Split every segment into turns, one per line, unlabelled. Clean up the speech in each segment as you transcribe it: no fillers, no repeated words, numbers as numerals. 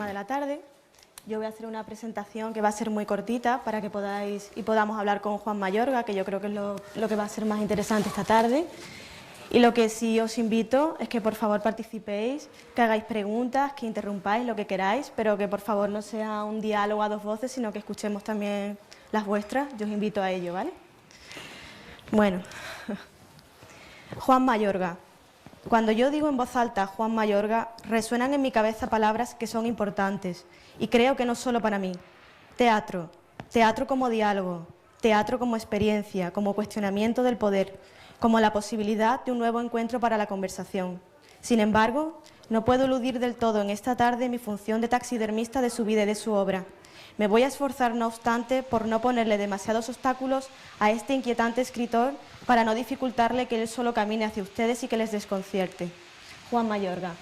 de la tarde. Yo voy a hacer una presentación que va a ser muy cortita para que podamos hablar con Juan Mayorga, que yo creo que es lo que va a ser más interesante esta tarde. Y lo que sí os invito es que por favor participéis, que hagáis preguntas, que interrumpáis lo que queráis, pero que por favor no sea un diálogo a dos voces, sino que escuchemos también las vuestras. Yo os invito a ello, ¿vale? Bueno, Juan Mayorga. Cuando yo digo en voz alta Juan Mayorga, resuenan en mi cabeza palabras que son importantes, y creo que no solo para mí. Teatro, teatro como diálogo, teatro como experiencia, como cuestionamiento del poder, como la posibilidad de un nuevo encuentro para la conversación. Sin embargo, no puedo eludir del todo en esta tarde mi función de taxidermista de su vida y de su obra. Me voy a esforzar, no obstante, por no ponerle demasiados obstáculos a este inquietante escritor para no dificultarle que él solo camine hacia ustedes y que les desconcierte. Juan Mayorga,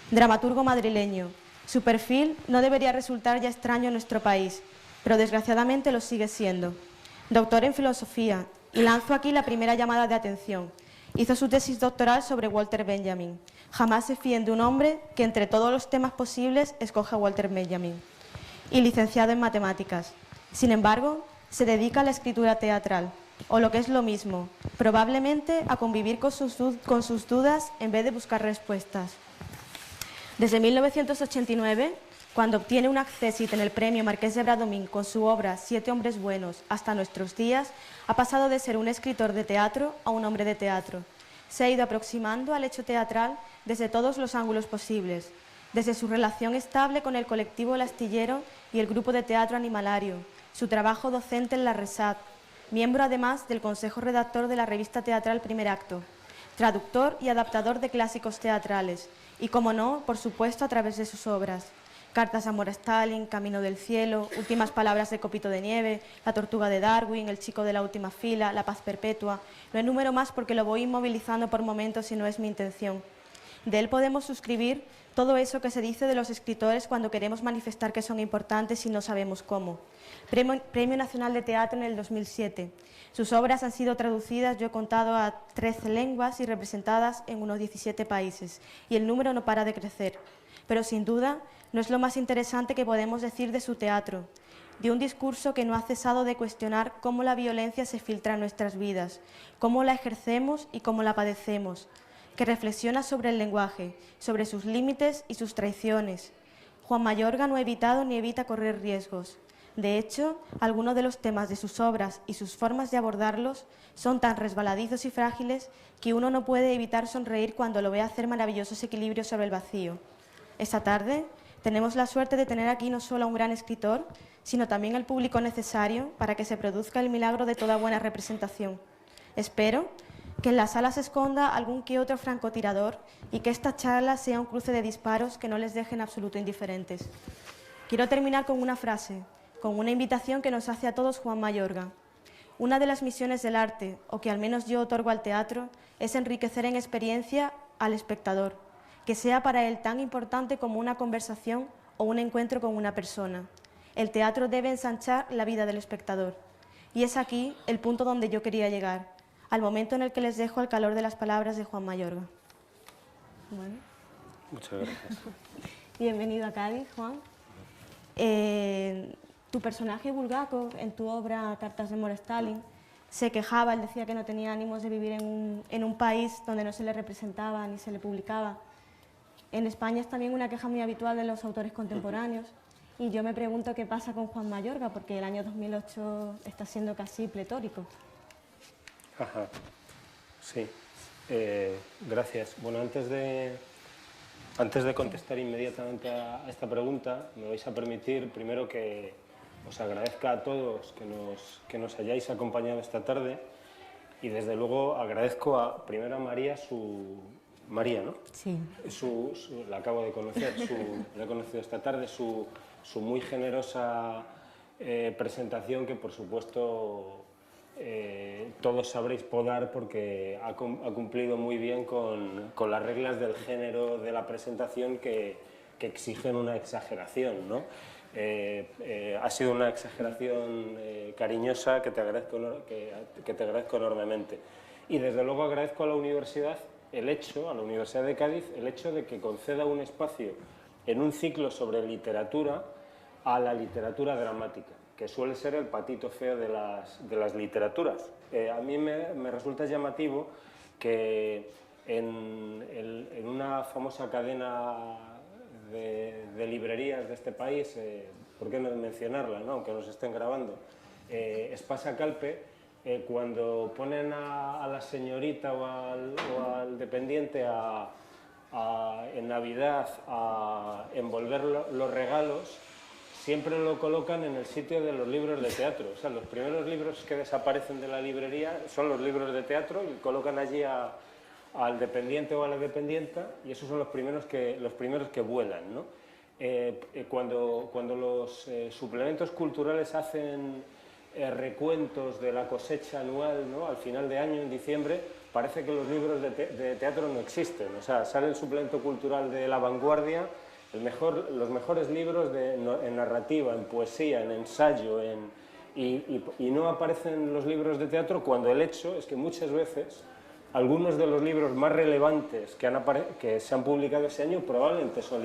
dramaturgo madrileño. Su perfil no debería resultar ya extraño en nuestro país, pero desgraciadamente lo sigue siendo. Doctor en filosofía, y lanzo aquí la primera llamada de atención. Hizo su tesis doctoral sobre Walter Benjamin. Jamás se fíen de un hombre que entre todos los temas posibles escoja a Walter Benjamin. Y licenciado en matemáticas. Sin embargo, se dedica a la escritura teatral, o lo que es lo mismo, probablemente a convivir con sus dudas en vez de buscar respuestas. Desde 1989, cuando obtiene un accésit en el premio Marqués de Bradomín con su obra Siete hombres buenos, hasta nuestros días, ha pasado de ser un escritor de teatro a un hombre de teatro. Se ha ido aproximando al hecho teatral desde todos los ángulos posibles, desde su relación estable con el colectivo El Astillero y el grupo de teatro Animalario, su trabajo docente en la RESAT, miembro además del consejo redactor de la revista teatral Primer Acto, traductor y adaptador de clásicos teatrales, y como no, por supuesto, a través de sus obras. Cartas de amor a Stalin, Camino del cielo, Últimas palabras de Copito de nieve, La tortuga de Darwin, El chico de la última fila, La paz perpetua. No enumero más porque lo voy inmovilizando por momentos y no es mi intención. De él podemos suscribir todo eso que se dice de los escritores cuando queremos manifestar que son importantes y no sabemos cómo. Premio Nacional de Teatro en el 2007. Sus obras han sido traducidas, yo he contado, a 13 lenguas y representadas en unos 17 países, y el número no para de crecer. Pero sin duda no es lo más interesante que podemos decir de su teatro, de un discurso que no ha cesado de cuestionar cómo la violencia se filtra en nuestras vidas, cómo la ejercemos y cómo la padecemos, que reflexiona sobre el lenguaje, sobre sus límites y sus traiciones. Juan Mayorga no ha evitado ni evita correr riesgos. De hecho, algunos de los temas de sus obras y sus formas de abordarlos son tan resbaladizos y frágiles que uno no puede evitar sonreír cuando lo ve hacer maravillosos equilibrios sobre el vacío. Esta tarde tenemos la suerte de tener aquí no solo a un gran escritor, sino también al público necesario para que se produzca el milagro de toda buena representación. Espero que en la sala se esconda algún que otro francotirador y que esta charla sea un cruce de disparos que no les dejen absoluto indiferentes. Quiero terminar con una frase, con una invitación que nos hace a todos Juan Mayorga. Una de las misiones del arte, o que al menos yo otorgo al teatro, es enriquecer en experiencia al espectador, que sea para él tan importante como una conversación o un encuentro con una persona. El teatro debe ensanchar la vida del espectador. Y es aquí el punto donde yo quería llegar, al momento en el que les dejo el calor de las palabras de Juan Mayorga. Bueno.
Muchas gracias.
Bienvenido a Cádiz, Juan. Tu personaje Bulgakov, en tu obra Cartas de amor a Stalin, se quejaba, él decía que no tenía ánimos de vivir en un país donde no se le representaba ni se le publicaba. En España es también una queja muy habitual de los autores contemporáneos, y yo me pregunto qué pasa con Juan Mayorga, porque el año 2008 está siendo casi pletórico.
Ajá, sí, gracias. Bueno, antes de contestar inmediatamente a esta pregunta, me vais a permitir primero que os agradezca a todos que nos hayáis acompañado esta tarde, y desde luego agradezco primero a María María, ¿no?
Sí.
La acabo de conocer, la he conocido esta tarde, su muy generosa presentación, que por supuesto todos sabréis podar porque ha cumplido muy bien con las reglas del género de la presentación que exigen una exageración, ¿no? Ha sido una exageración cariñosa que te agradezco enormemente. Y desde luego agradezco a la Universidad de Cádiz el hecho de que conceda un espacio en un ciclo sobre literatura a la literatura dramática, que suele ser el patito feo de las literaturas. A mí me resulta llamativo que en una famosa cadena de librerías de este país, ¿por qué no mencionarla, ¿no? Aunque nos estén grabando, Espasa Calpe, cuando ponen a la señorita o al dependiente en Navidad a envolver los regalos, siempre lo colocan en el sitio de los libros de teatro. O sea, los primeros libros que desaparecen de la librería son los libros de teatro y colocan allí al dependiente o a la dependienta, y esos son los primeros que vuelan, ¿no? Cuando los suplementos culturales hacen recuentos de la cosecha anual, ¿no? Al final de año, en diciembre, parece que los libros de teatro no existen. O sea, sale el suplemento cultural de La Vanguardia, los mejores libros en narrativa, en poesía, en ensayo, y no aparecen los libros de teatro, cuando el hecho es que muchas veces algunos de los libros más relevantes que se han publicado ese año probablemente son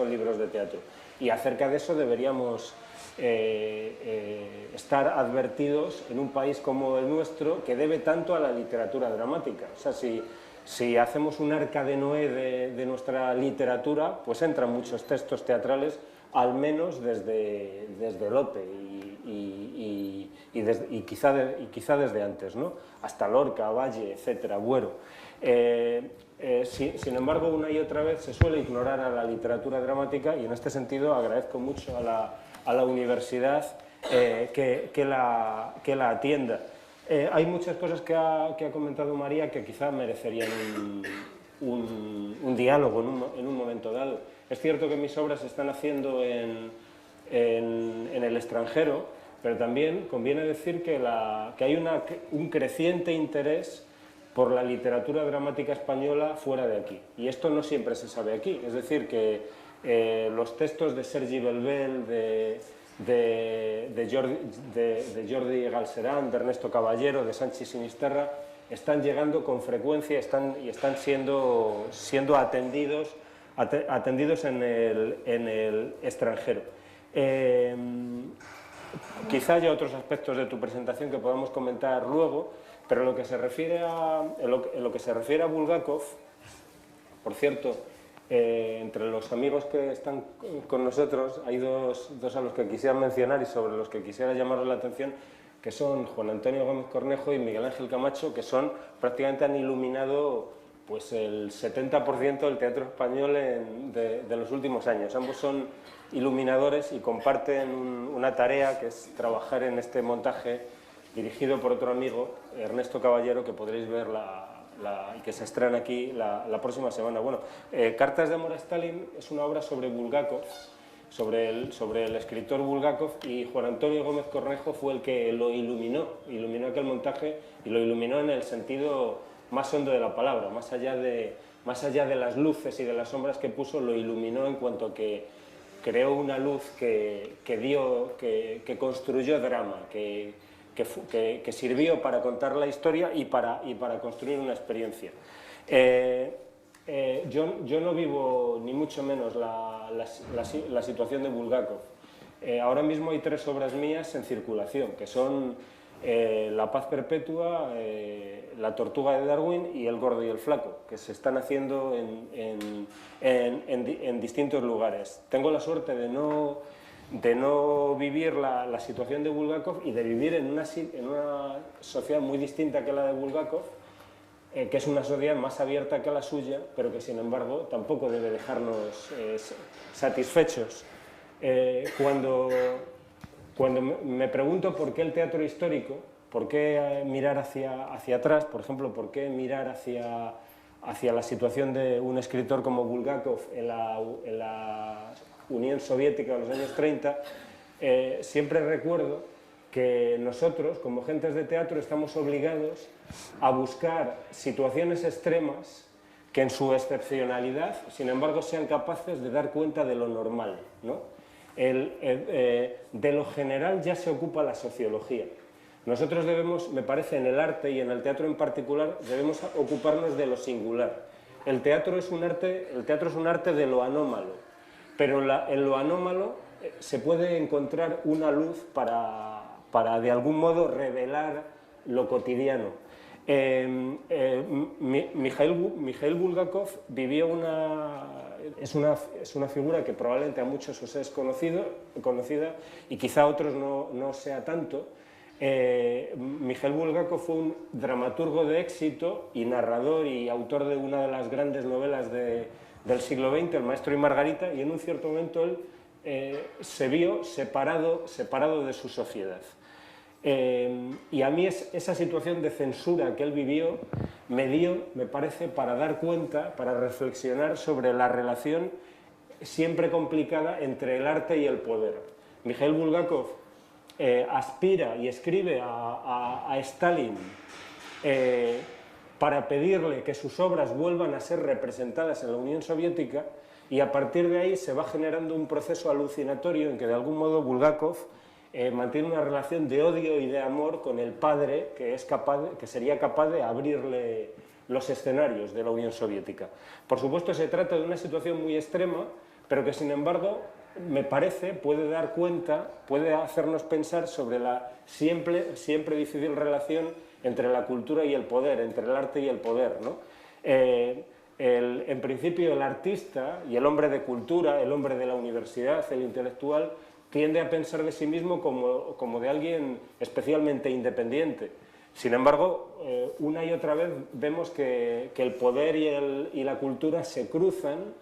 libros de teatro. Y acerca de eso deberíamos estar advertidos en un país como el nuestro, que debe tanto a la literatura dramática. O sea, si hacemos un arca de Noé de nuestra literatura, pues entran muchos textos teatrales, al menos desde Lope y quizá desde antes, ¿no? Hasta Lorca, Valle, etcétera, Buero. Sin embargo, una y otra vez se suele ignorar a la literatura dramática, y en este sentido agradezco mucho a la universidad que la atienda. Hay muchas cosas que ha comentado María que quizá merecerían un diálogo en un momento dado. Es cierto que mis obras se están haciendo en el extranjero, pero también conviene decir que hay un creciente interés por la literatura dramática española fuera de aquí. Y esto no siempre se sabe aquí. Es decir, que los textos de Sergi Belbel, de Jordi Galceran, de Ernesto Caballero, de Sanchis Sinisterra, están llegando con frecuencia y están siendo atendidos en el extranjero. Quizá haya otros aspectos de tu presentación que podamos comentar luego, pero en lo que se refiere a Bulgakov, por cierto, entre los amigos que están con nosotros hay dos a los que quisiera mencionar y sobre los que quisiera llamarles la atención, que son Juan Antonio Gómez Cornejo y Miguel Ángel Camacho, que prácticamente han iluminado pues el 70% del teatro español de los últimos años. Ambos son iluminadores y comparten una tarea, que es trabajar en este montaje dirigido por otro amigo, Ernesto Caballero, que podréis ver y que se estrena aquí la próxima semana. Bueno, Cartas de amor a Stalin es una obra sobre Bulgakov, sobre el escritor Bulgakov, y Juan Antonio Gómez Cornejo fue el que lo iluminó aquel montaje, y lo iluminó en el sentido más hondo de la palabra, más allá de las luces y de las sombras que puso, lo iluminó en cuanto que creó una luz que construyó drama, que sirvió para contar la historia y para construir una experiencia. Yo no vivo ni mucho menos la situación de Bulgakov. Ahora mismo hay 3 obras mías en circulación, que son La paz perpetua, La tortuga de Darwin y El gordo y el flaco, que se están haciendo en distintos lugares. Tengo la suerte de no vivir la situación de Bulgakov y de vivir en una sociedad muy distinta que la de Bulgakov, que es una sociedad más abierta que la suya, pero que sin embargo tampoco debe dejarnos satisfechos. Cuando me pregunto por qué el teatro histórico, por qué mirar hacia atrás, por ejemplo, por qué mirar hacia la situación de un escritor como Bulgakov en la Unión Soviética de los años 30, siempre recuerdo que nosotros, como gentes de teatro, estamos obligados a buscar situaciones extremas que en su excepcionalidad, sin embargo, sean capaces de dar cuenta de lo normal, ¿no? De lo general ya se ocupa la sociología. Nosotros debemos, me parece, en el arte y en el teatro en particular, debemos ocuparnos de lo singular. El teatro es un arte de lo anómalo. pero en lo anómalo se puede encontrar una luz para de algún modo revelar lo cotidiano. Mikhail Bulgakov vivió es una figura que probablemente a muchos os es conocida y quizá a otros no sea tanto. Mikhail Bulgakov fue un dramaturgo de éxito y narrador y autor de una de las grandes novelas del siglo XX, El maestro y Margarita, y en un cierto momento él se vio separado de su sociedad. Y a mí esa situación de censura que él vivió me dio, me parece, para dar cuenta, para reflexionar sobre la relación siempre complicada entre el arte y el poder. Mikhail Bulgakov aspira y escribe a Stalin para pedirle que sus obras vuelvan a ser representadas en la Unión Soviética, y a partir de ahí se va generando un proceso alucinatorio en que de algún modo Bulgakov mantiene una relación de odio y de amor con el padre que sería capaz de abrirle los escenarios de la Unión Soviética. Por supuesto, se trata de una situación muy extrema, pero que sin embargo me parece puede dar cuenta, puede hacernos pensar sobre la siempre difícil relación entre la cultura y el poder, entre el arte y el poder, ¿no? En principio el artista y el hombre de cultura, el hombre de la universidad, el intelectual, tiende a pensar de sí mismo como de alguien especialmente independiente. Sin embargo, una y otra vez vemos que el poder y la cultura se cruzan,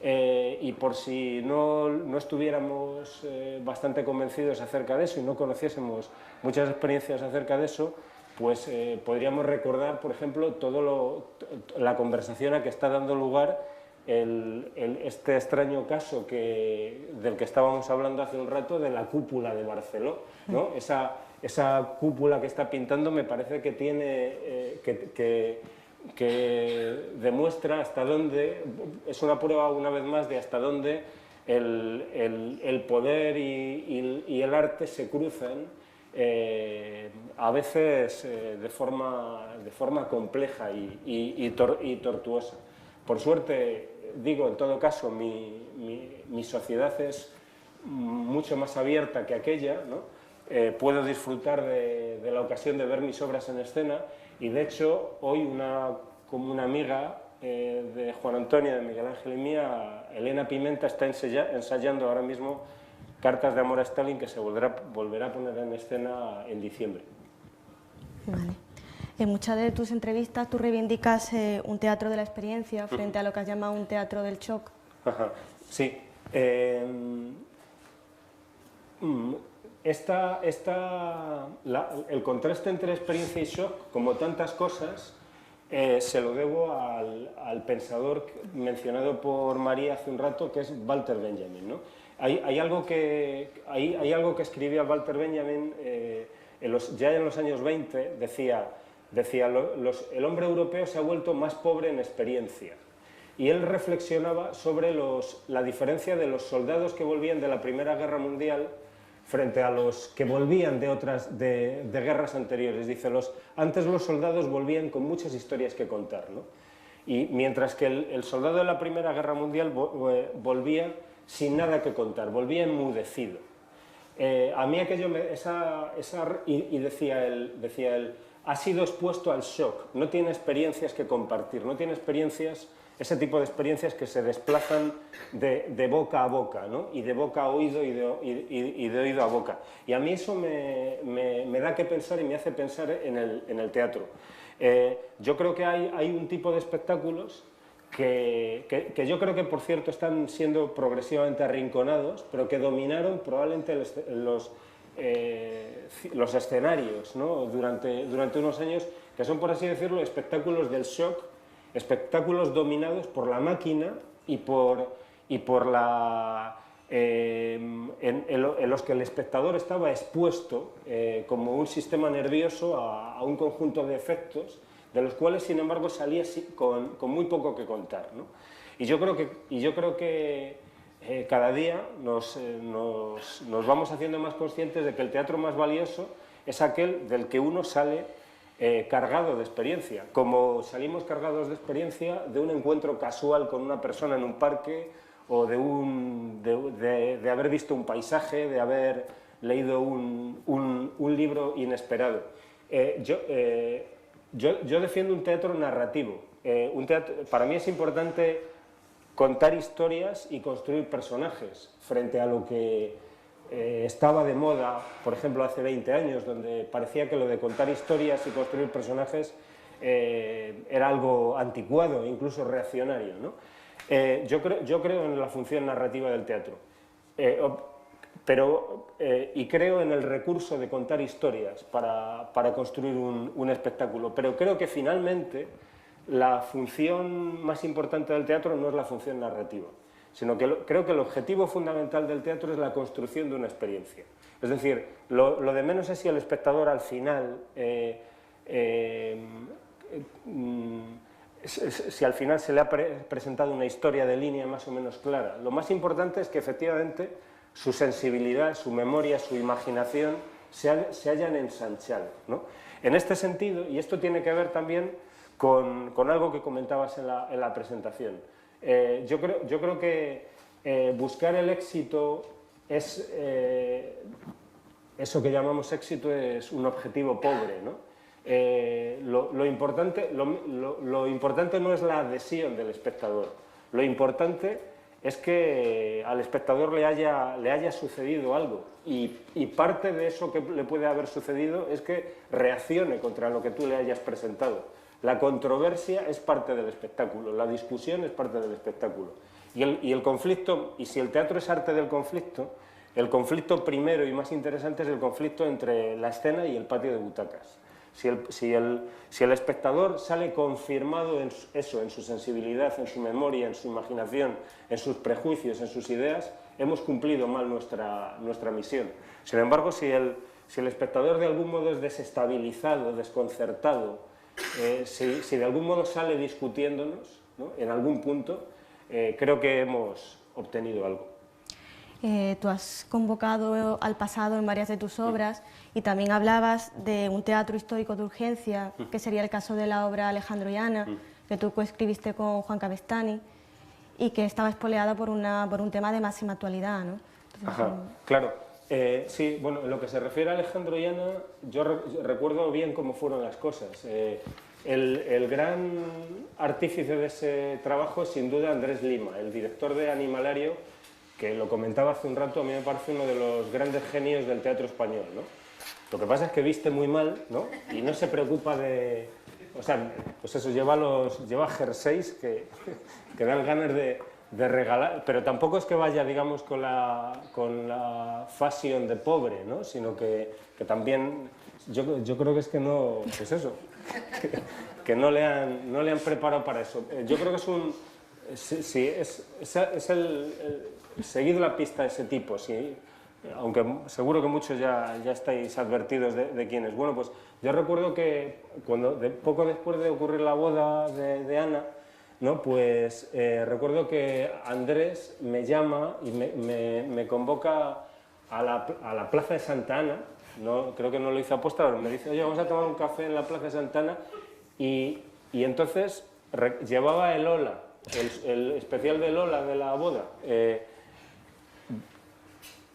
y por si no estuviéramos bastante convencidos acerca de eso y no conociésemos muchas experiencias acerca de eso, pues podríamos recordar, por ejemplo, la conversación a que está dando lugar este extraño caso del que estábamos hablando hace un rato, de la cúpula de Barceló, ¿no? Esa cúpula que está pintando me parece que tiene que demuestra hasta dónde, es una prueba una vez más de hasta dónde el poder y el arte se cruzan, a veces de forma compleja y tortuosa. Por suerte, digo, en todo caso, mi sociedad es mucho más abierta que aquella, ¿no? Puedo disfrutar de la ocasión de ver mis obras en escena, y de hecho hoy como una amiga de Juan Antonio, de Miguel Ángel y mía, Elena Pimenta, está ensayando ahora mismo Cartas de amor a Stalin, que se volverá a poner en escena en diciembre.
Vale. En muchas de tus entrevistas tú reivindicas un teatro de la experiencia frente a lo que has llamado un teatro del shock.
Ajá. Sí. El contraste entre experiencia y shock, como tantas cosas, se lo debo al pensador mencionado por María hace un rato, que es Walter Benjamin, ¿no? Hay algo que escribía Walter Benjamin ya en los años 20, decía el hombre europeo se ha vuelto más pobre en experiencia. Y él reflexionaba sobre la diferencia de los soldados que volvían de la Primera Guerra Mundial frente a los que volvían de guerras anteriores. Dice, antes los soldados volvían con muchas historias que contar, ¿no? Y mientras que el soldado de la Primera Guerra Mundial volvía sin nada que contar, volvía enmudecido. A mí aquello, y decía él, ha sido expuesto al shock, no tiene experiencias que compartir, no tiene ese tipo de experiencias que se desplazan de boca a boca, ¿no? Y de boca a oído y de oído a boca. Y a mí eso me da que pensar y me hace pensar en el teatro. Yo creo que hay un tipo de espectáculos que yo creo que, por cierto, están siendo progresivamente arrinconados, pero que dominaron probablemente los escenarios, ¿no? durante unos años, que son, por así decirlo, espectáculos del shock, espectáculos dominados por la máquina y por en los que el espectador estaba expuesto como un sistema nervioso a un conjunto de efectos, de los cuales, sin embargo, salía con muy poco que contar, ¿no? Y yo creo que cada día nos vamos haciendo más conscientes de que el teatro más valioso es aquel del que uno sale cargado de experiencia, como salimos cargados de experiencia de un encuentro casual con una persona en un parque, o de haber visto un paisaje, de haber leído un libro inesperado. Yo defiendo un teatro narrativo. Para mí es importante contar historias y construir personajes frente a lo que estaba de moda, por ejemplo, hace 20 años, donde parecía que lo de contar historias y construir personajes era algo anticuado, incluso reaccionario, ¿no? Yo creo en la función narrativa del teatro, y creo en el recurso de contar historias para construir un espectáculo, pero creo que finalmente la función más importante del teatro no es la función narrativa, sino que creo que el objetivo fundamental del teatro es la construcción de una experiencia. Es decir, lo de menos es si el espectador al final, si al final se le ha presentado una historia de línea más o menos clara. Lo más importante es que efectivamente su sensibilidad, su memoria, su imaginación se hayan ensanchado, ¿no? En este sentido, y esto tiene que ver también con algo que comentabas en la presentación, yo creo que buscar el éxito es, eso que llamamos éxito es un objetivo pobre, ¿no? Lo importante no es la adhesión del espectador, lo importante es que al espectador le haya sucedido algo, y parte de eso que le puede haber sucedido es que reaccione contra lo que tú le hayas presentado. La controversia es parte del espectáculo, la discusión es parte del espectáculo. Y el conflicto, y si el teatro es arte del conflicto, el conflicto primero y más interesante es el conflicto entre la escena y el patio de butacas. Si el espectador sale confirmado en eso, en su sensibilidad, en su memoria, en su imaginación, en sus prejuicios, en sus ideas, hemos cumplido mal nuestra misión. Sin embargo, si el espectador de algún modo es desestabilizado, desconcertado, si de algún modo sale discutiéndonos, ¿no?, en algún punto, creo que hemos obtenido algo.
Tú has convocado al pasado en varias de tus obras y también hablabas de un teatro histórico de urgencia, que sería el caso de la obra Alejandro y Ana, que tú coescribiste con Juan Cavestany y que estaba espoleada por un tema de máxima actualidad, ¿no? Entonces,
ajá, claro. Sí, bueno, en lo que se refiere a Alejandro y Ana, yo recuerdo bien cómo fueron las cosas. El gran artífice de ese trabajo es sin duda Andrés Lima, el director de Animalario, que lo comentaba hace un rato. A mí me parece uno de los grandes genios del teatro español, ¿no? Lo que pasa es que viste muy mal, ¿no?, y no se preocupa de... O sea, pues eso, lleva jerseys que dan ganas de regalar, pero tampoco es que vaya, digamos, con la fashion de pobre, ¿no?, sino que también yo creo que es que no, pues eso, que no le han preparado para eso. Yo creo que es un... Sí, es seguid la pista de ese tipo, sí, aunque seguro que muchos ya estáis advertidos de quién es. Bueno, pues yo recuerdo que poco después de ocurrir la boda de Ana, ¿no?, pues recuerdo que Andrés me llama y me convoca a la Plaza de Santa Ana. No, creo que no lo hizo aposta, pero me dice: oye, vamos a tomar un café en la Plaza de Santa Ana, y entonces llevaba el Ola, el especial de Lola de la boda,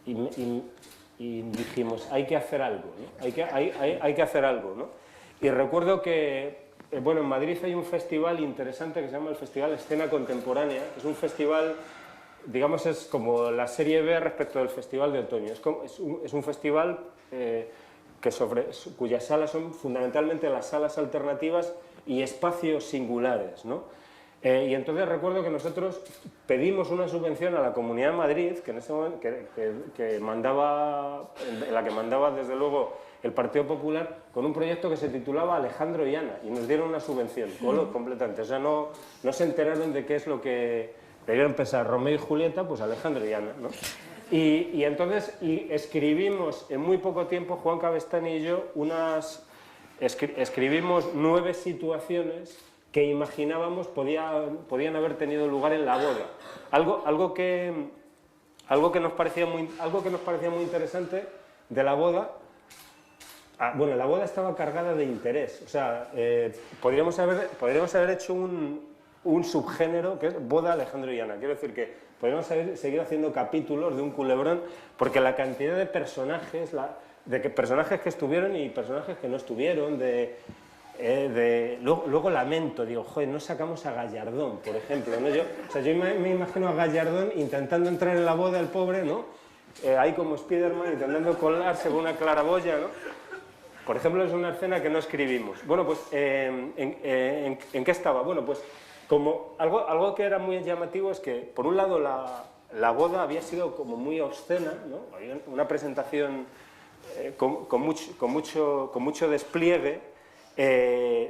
y dijimos, hay que hacer algo, ¿no? hay que hacer algo, ¿no? Y recuerdo que, bueno, en Madrid hay un festival interesante que se llama el Festival Escena Contemporánea. Es un festival, digamos, es como la serie B respecto del Festival de Otoño. Es un festival cuyas salas son fundamentalmente las salas alternativas y espacios singulares, ¿no? Y entonces recuerdo que nosotros pedimos una subvención a la Comunidad de Madrid, que en ese momento en la que mandaba desde luego el Partido Popular, con un proyecto que se titulaba Alejandro y Ana, y nos dieron una subvención completamente. O sea, no se enteraron de qué es lo que debieron pensar Romeo y Julieta, pues Alejandro y Ana, ¿no? Y entonces escribimos en muy poco tiempo, Juan Cavestany y yo, escribimos 9 situaciones que imaginábamos podían haber tenido lugar en la boda. Algo que nos parecía muy interesante de la boda. Bueno, la boda estaba cargada de interés. O sea, podríamos haber hecho un subgénero que es boda Alejandro y Ana. Quiero decir que podemos seguir haciendo capítulos de un culebrón, porque la cantidad de personajes, personajes que estuvieron y personajes que no estuvieron, luego lamento, digo, joder, no sacamos a Gallardón, por ejemplo, ¿no? Yo me imagino a Gallardón intentando entrar en la boda, el pobre, ¿no? Ahí como Spiderman intentando colarse con una claraboya, ¿no? Por ejemplo, es una escena que no escribimos. Bueno, pues, ¿en qué estaba? Bueno, pues, como algo que era muy llamativo es que, por un lado, la boda había sido como muy obscena, ¿no? Había una presentación con mucho despliegue,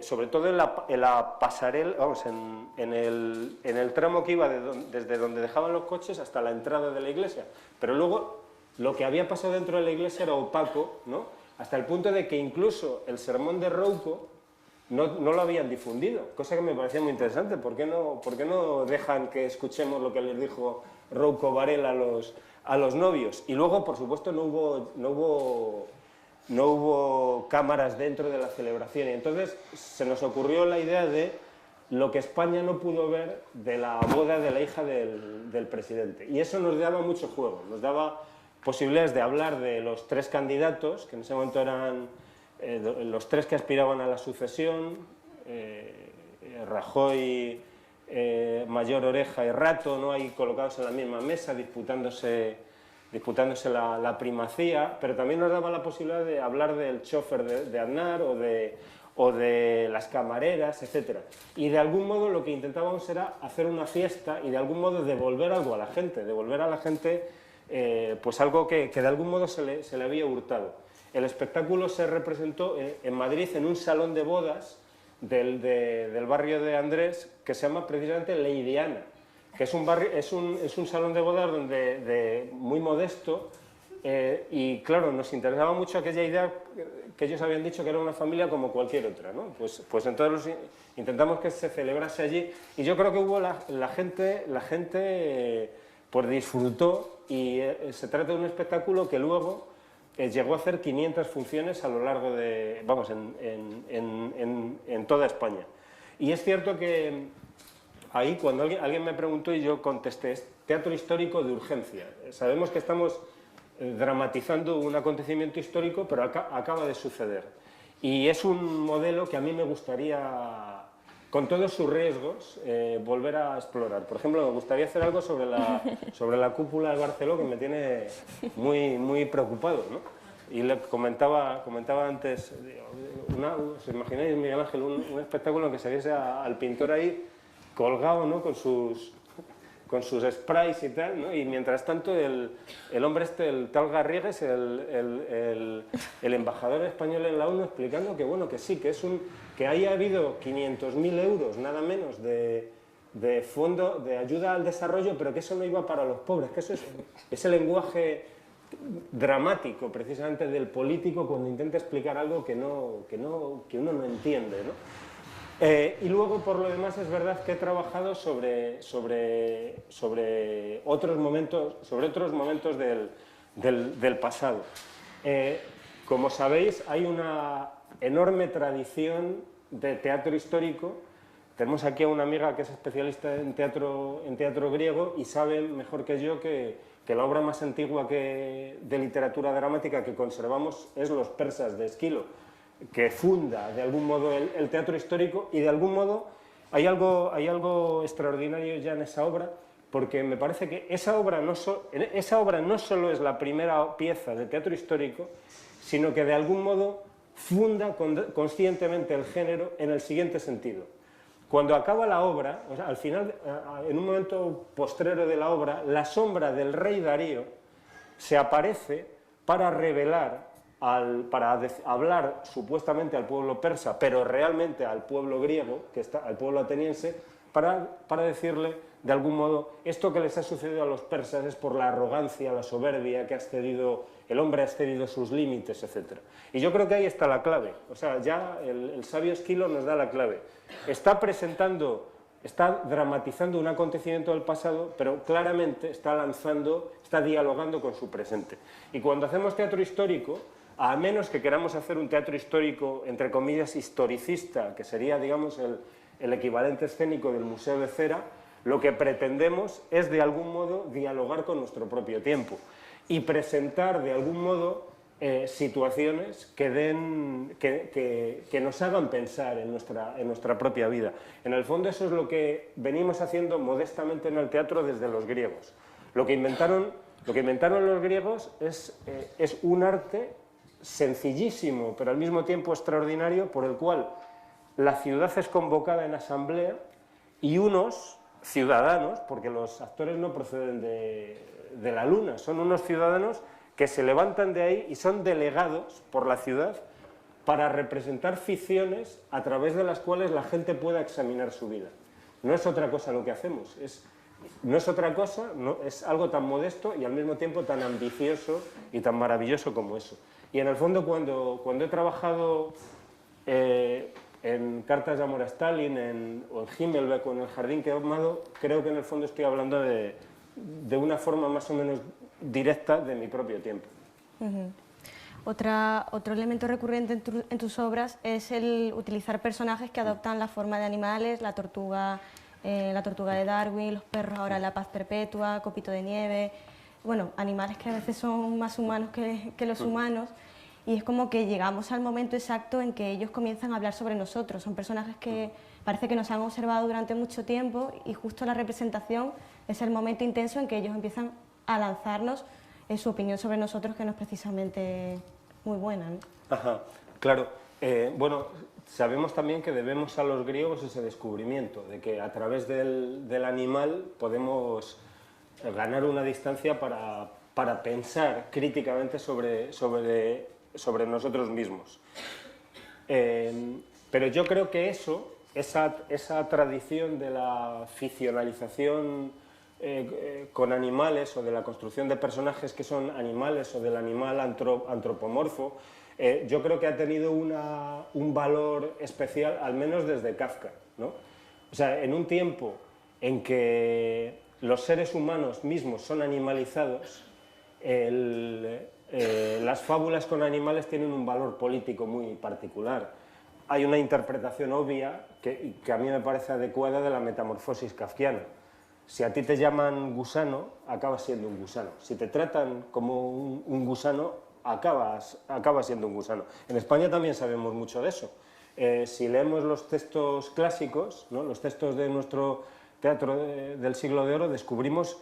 sobre todo en la pasarela, vamos, en el tramo que iba desde donde dejaban los coches hasta la entrada de la iglesia. Pero luego, lo que había pasado dentro de la iglesia era opaco, ¿no? Hasta el punto de que incluso el sermón de Rouco no lo habían difundido, cosa que me parecía muy interesante. ¿Por qué no dejan que escuchemos lo que les dijo Rouco Varela a los novios? Y luego, por supuesto, no hubo cámaras dentro de la celebración, y entonces se nos ocurrió la idea de lo que España no pudo ver de la boda de la hija del presidente. Y eso nos daba mucho juego, nos daba posibilidades de hablar de los tres candidatos, que en ese momento eran los tres que aspiraban a la sucesión, Rajoy, Mayor, Oreja y Rato, ¿no? Ahí colocados en la misma mesa, disputándose la primacía, pero también nos daba la posibilidad de hablar del chofer de Aznar o de las camareras, etc. Y de algún modo lo que intentábamos era hacer una fiesta y de algún modo devolver algo a la gente, pues algo que de algún modo se le había hurtado. El espectáculo se representó en Madrid en un salón de bodas del barrio de Andrés, que se llama precisamente Lady Ana, que es un salón de bodas muy modesto, y claro, nos interesaba mucho aquella idea que ellos habían dicho que era una familia como cualquier otra, ¿no? Pues entonces intentamos que se celebrase allí, y yo creo que hubo la gente pues disfrutó, y se trata de un espectáculo que luego llegó a hacer 500 funciones a lo largo de, vamos, en toda España. Y es cierto que ahí, cuando alguien me preguntó y yo contesté, es teatro histórico de urgencia. Sabemos que estamos dramatizando un acontecimiento histórico, pero acaba de suceder. Y es un modelo que a mí me gustaría, con todos sus riesgos, volver a explorar. Por ejemplo, me gustaría hacer algo sobre la cúpula del Barceló, que me tiene muy preocupado, ¿no? Y le comentaba antes, ¿os imagináis, Miguel Ángel, un espectáculo en que se viese al pintor ahí colgado, ¿no? con sus sprays y tal, ¿no? Y mientras tanto el hombre el tal Garrigues, el embajador español en la ONU, explicando que bueno, que sí, que haya habido 500.000 euros, nada menos, de fondo de ayuda al desarrollo, pero que eso no iba para los pobres, que eso es ese lenguaje dramático, precisamente, del político cuando intenta explicar algo que uno no entiende, ¿no? Y luego, por lo demás, es verdad que he trabajado sobre otros momentos del pasado. Como sabéis, hay una enorme tradición de teatro histórico. Tenemos aquí a una amiga que es especialista en teatro griego y sabe mejor que yo que la obra más antigua de literatura dramática que conservamos es Los persas, de Esquilo, que funda de algún modo el teatro histórico, y de algún modo hay algo extraordinario ya en esa obra, porque me parece que esa obra no solo es la primera pieza de teatro histórico, sino que de algún modo funda conscientemente el género en el siguiente sentido. Cuando acaba la obra, o sea, al final, en un momento postrero de la obra, la sombra del rey Darío se aparece para revelar, para hablar supuestamente al pueblo persa, pero realmente al pueblo griego, al pueblo ateniense, para decirle, de algún modo, esto que les ha sucedido a los persas es por la arrogancia, la soberbia que el hombre ha excedido sus límites, etc. Y yo creo que ahí está la clave. O sea, ya el sabio Esquilo nos da la clave. Está dramatizando un acontecimiento del pasado, pero claramente está dialogando con su presente. Y cuando hacemos teatro histórico, a menos que queramos hacer un teatro histórico, entre comillas, historicista, que sería, digamos, el equivalente escénico del Museo de Cera, lo que pretendemos es de algún modo dialogar con nuestro propio tiempo y presentar de algún modo situaciones que nos hagan pensar en nuestra propia vida. En el fondo eso es lo que venimos haciendo modestamente en el teatro desde los griegos. Lo que inventaron los griegos es un arte sencillísimo, pero al mismo tiempo extraordinario, por el cual la ciudad es convocada en asamblea y unos ciudadanos, porque los actores no proceden de la luna, son unos ciudadanos que se levantan de ahí y son delegados por la ciudad para representar ficciones a través de las cuales la gente pueda examinar su vida. No es otra cosa lo que hacemos, no es otra cosa, es algo tan modesto y al mismo tiempo tan ambicioso y tan maravilloso como eso. Y en el fondo cuando he trabajado en Cartas de amor a Stalin, o en Himmelbeck o en El jardín quemado, creo que en el fondo estoy hablando de una forma más o menos directa de mi propio tiempo.
Otro elemento recurrente en tus obras es el utilizar personajes que adoptan la forma de animales, la tortuga de Darwin, los perros ahora La paz perpetua, Copito de nieve, bueno, animales que a veces son más humanos que los humanos, y es como que llegamos al momento exacto en que ellos comienzan a hablar sobre nosotros. Son personajes que parece que nos han observado durante mucho tiempo y justo la representación es el momento intenso en que ellos empiezan a lanzarnos su opinión sobre nosotros, que no es precisamente muy buena, ¿no?
Ajá, claro. Bueno, sabemos también que debemos a los griegos ese descubrimiento, de que a través del animal podemos ganar una distancia para pensar críticamente sobre nosotros mismos. Pero yo creo que esa tradición de la ficcionalización con animales o de la construcción de personajes que son animales o del animal antropomorfo, yo creo que ha tenido un valor especial, al menos desde Kafka, ¿no? O sea, en un tiempo en que los seres humanos mismos son animalizados, las fábulas con animales tienen un valor político muy particular. Hay una interpretación obvia que a mí me parece adecuada de la metamorfosis kafkiana. Si a ti te llaman gusano, acabas siendo un gusano. Si te tratan como un gusano, acabas siendo un gusano. En España también sabemos mucho de eso. Si leemos los textos clásicos, ¿no?, los textos de nuestro teatro del siglo de oro, descubrimos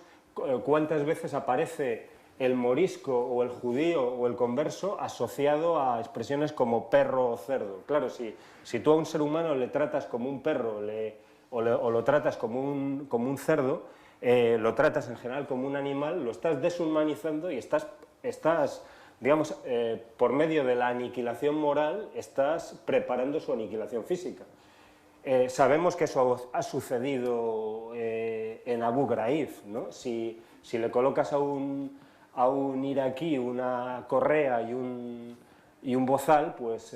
cuántas veces aparece el morisco o el judío o el converso asociado a expresiones como perro o cerdo. Claro, si tú a un ser humano le tratas como un perro o lo tratas como un cerdo, lo tratas en general como un animal, lo estás deshumanizando y estás digamos, por medio de la aniquilación moral, estás preparando su aniquilación física. Sabemos que eso ha sucedido en Abu Ghraib, ¿no? Si le colocas a un iraquí una correa y un bozal, pues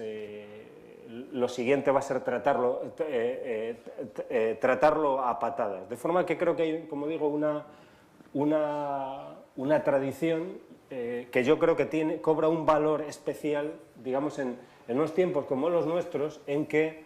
lo siguiente va a ser tratarlo a patadas. De forma que creo que hay, como digo, una tradición que yo creo que cobra un valor especial, digamos, en unos tiempos como los nuestros, en que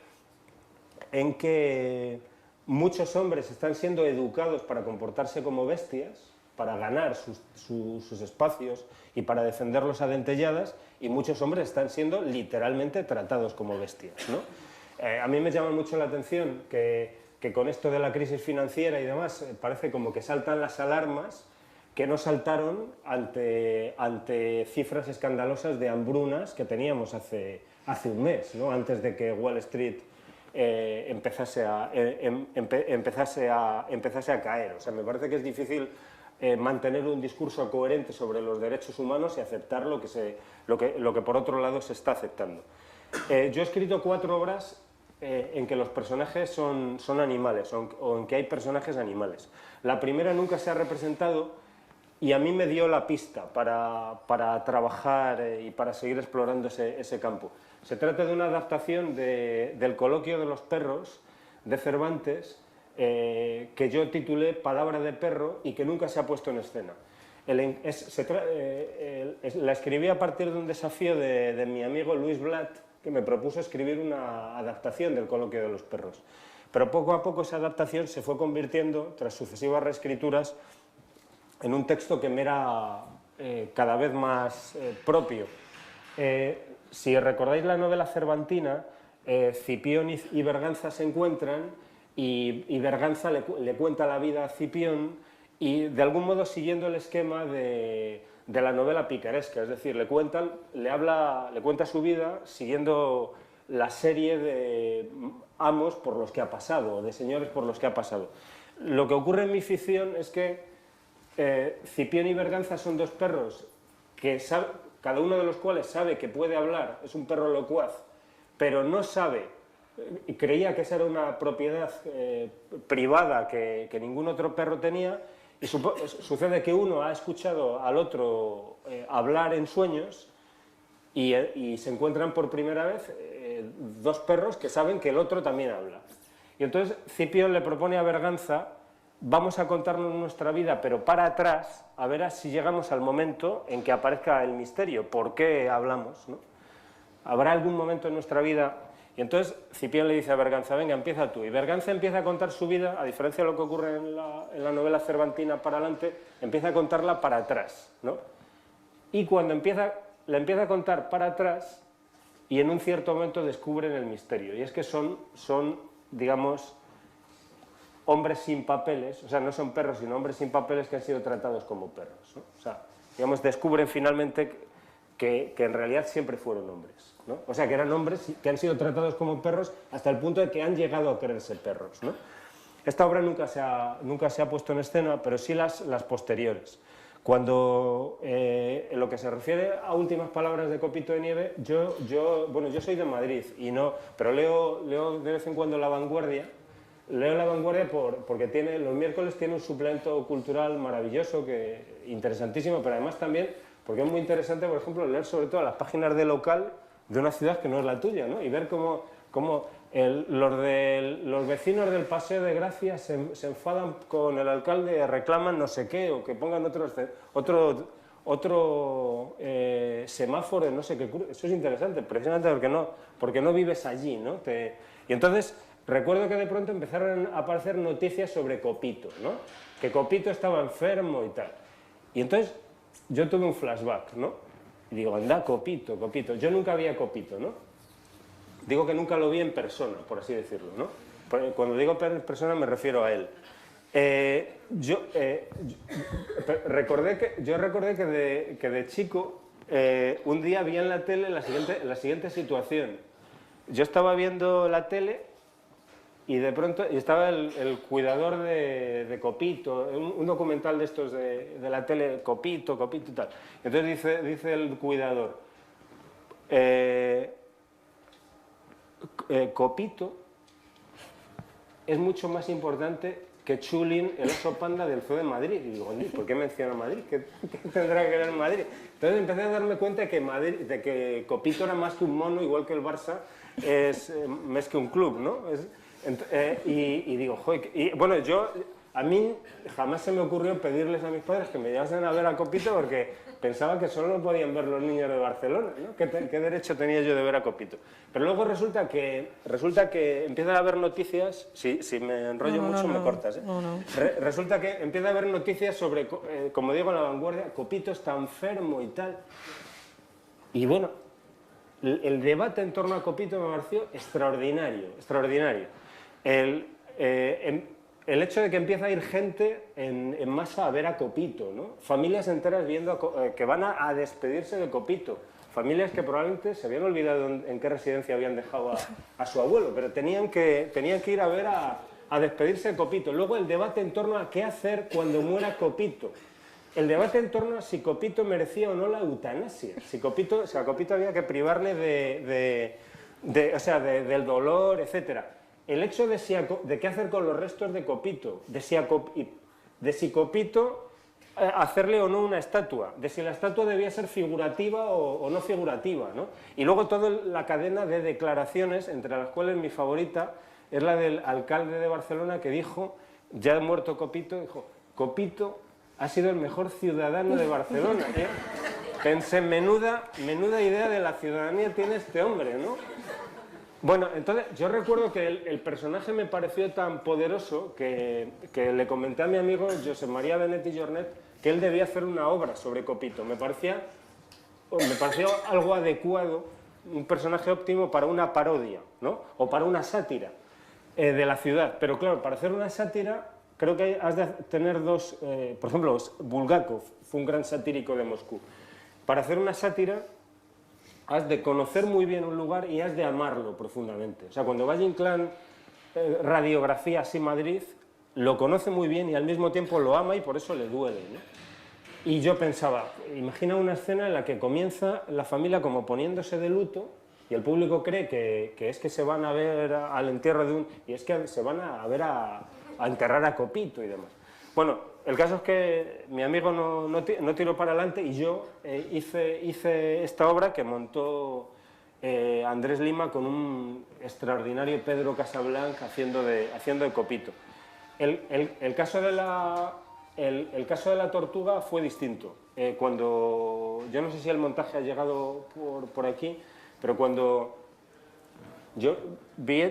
muchos hombres están siendo educados para comportarse como bestias, para ganar sus espacios y para defenderlos a dentelladas, y muchos hombres están siendo literalmente tratados como bestias, ¿no? A mí me llama mucho la atención que con esto de la crisis financiera y demás parece como que saltan las alarmas que no saltaron ante cifras escandalosas de hambrunas que teníamos hace un mes, ¿no?, antes de que Wall Street empezase a caer. O sea, me parece que es difícil mantener un discurso coherente sobre los derechos humanos y aceptar lo que por otro lado se está aceptando. Yo he escrito 4 obras en que los personajes son animales, o en que hay personajes animales. La primera nunca se ha representado y a mí me dio la pista para trabajar y para seguir explorando ese campo. Se trata de una adaptación del Coloquio de los perros de Cervantes, que yo titulé Palabra de perro y que nunca se ha puesto en escena. La escribí a partir de un desafío de mi amigo Luis Blat, que me propuso escribir una adaptación del Coloquio de los perros. pero poco a poco esa adaptación se fue convirtiendo, tras sucesivas reescrituras, en un texto que me era cada vez más propio. Si recordáis la novela cervantina, Cipión y Berganza se encuentran y Berganza le cuenta la vida a Cipión y de algún modo siguiendo el esquema de la novela picaresca, es decir, le cuenta su vida siguiendo la serie de amos por los que ha pasado, de señores por los que ha pasado. Lo que ocurre en mi ficción es que Cipión y Berganza son dos perros que cada uno de los cuales sabe que puede hablar, es un perro locuaz, pero no sabe, y creía que esa era una propiedad privada que ningún otro perro tenía, y sucede que uno ha escuchado al otro hablar en sueños y se encuentran por primera vez dos perros que saben que el otro también habla. Y entonces Cipión le propone a Berganza: vamos a contarnos nuestra vida, pero para atrás, a ver si llegamos al momento en que aparezca el misterio. ¿Por qué hablamos, ¿no? ¿Habrá algún momento en nuestra vida? Y entonces Cipión le dice a Berganza: venga, empieza tú. Y Berganza empieza a contar su vida, a diferencia de lo que ocurre en la novela cervantina para adelante, empieza a contarla para atrás, ¿no? Y cuando la empieza a contar para atrás, y en un cierto momento descubren el misterio. Y es que son digamos, hombres sin papeles, o sea, no son perros, sino hombres sin papeles que han sido tratados como perros, ¿no? O sea, digamos, descubren finalmente que en realidad siempre fueron hombres, ¿no? O sea, que eran hombres que han sido tratados como perros hasta el punto de que han llegado a creerse perros, ¿no? Esta obra nunca se ha puesto en escena, pero sí las posteriores. Cuando, en lo que se refiere a últimas palabras de Copito de Nieve, yo soy de Madrid, pero leo de vez en cuando La Vanguardia. Leo La Vanguardia porque los miércoles tiene un suplemento cultural maravilloso, interesantísimo, pero además también porque es muy interesante, por ejemplo, leer sobre todo las páginas de local de una ciudad que no es la tuya, ¿no? Y ver cómo los vecinos del Paseo de Gracia se enfadan con el alcalde, reclaman no sé qué, o que pongan otro semáforo, no sé qué. Eso es interesante, precisamente porque no vives allí, ¿no? Y entonces recuerdo que de pronto empezaron a aparecer noticias sobre Copito, ¿no? Que Copito estaba enfermo y tal. Y entonces yo tuve un flashback, ¿no? Y digo, anda, Copito. Yo nunca vi a Copito, ¿no? Digo que nunca lo vi en persona, por así decirlo, ¿no? Cuando digo en persona me refiero a él. Yo recordé que de chico un día vi en la tele la siguiente situación. Yo estaba viendo la tele y de pronto estaba el cuidador de Copito, un documental de estos de la tele, Copito y tal. Entonces dice el cuidador, Copito es mucho más importante que Chulín, el oso panda del Zoo de Madrid. Y digo, ¿por qué menciona Madrid? ¿Qué tendrá que ver Madrid? Entonces empecé a darme cuenta de que Copito era más que un mono, igual que el Barça es más que un club, ¿no? Y digo, joder, a mí jamás se me ocurrió pedirles a mis padres que me llevasen a ver a Copito porque pensaba que solo lo podían ver los niños de Barcelona, ¿no? ¿Qué derecho tenía yo de ver a Copito? Pero luego resulta que empiezan a haber noticias, si me enrollo mucho me cortas, ¿eh? Resulta que empieza a haber noticias sobre, como digo en La Vanguardia, Copito está enfermo y tal. Y bueno, el debate en torno a Copito me pareció extraordinario. El hecho de que empieza a ir gente en masa a ver a Copito, ¿no? Familias enteras que van a despedirse de Copito, familias que probablemente se habían olvidado en qué residencia habían dejado a su abuelo, pero tenían que ir a ver a despedirse de Copito. Luego el debate en torno a qué hacer cuando muera Copito. El debate en torno a si Copito merecía o no la eutanasia, si a Copito había que privarle del dolor, etcétera. El hecho de qué hacer con los restos de Copito, de si Copito hacerle o no una estatua, de si la estatua debía ser figurativa o no figurativa, ¿no? Y luego toda la cadena de declaraciones, entre las cuales mi favorita es la del alcalde de Barcelona que dijo, ya muerto Copito, dijo, Copito ha sido el mejor ciudadano de Barcelona, ¿eh? Pensé, menuda idea de la ciudadanía tiene este hombre, ¿no? Bueno, entonces yo recuerdo que el personaje me pareció tan poderoso que le comenté a mi amigo Josep María Benet i Jornet que él debía hacer una obra sobre Copito. Me pareció algo adecuado, un personaje óptimo para una parodia, ¿no? O para una sátira de la ciudad. Pero claro, para hacer una sátira creo que has de tener dos... por ejemplo, Bulgakov fue un gran satírico de Moscú. Para hacer una sátira has de conocer muy bien un lugar y has de amarlo profundamente. O sea, cuando Valle Inclán radiografía así Madrid, lo conoce muy bien y al mismo tiempo lo ama y por eso le duele, ¿no? Y yo pensaba, imagina una escena en la que comienza la familia como poniéndose de luto y el público cree que es que se van a ver al entierro de un... y es que se van a ver a enterrar a Copito y demás. Bueno, el caso es que mi amigo no tiró para adelante y yo hice esta obra que montó Andrés Lima con un extraordinario Pedro Casablanc haciendo de Copito. El caso de la tortuga fue distinto. Cuando, yo no sé si el montaje ha llegado por aquí, pero cuando yo vi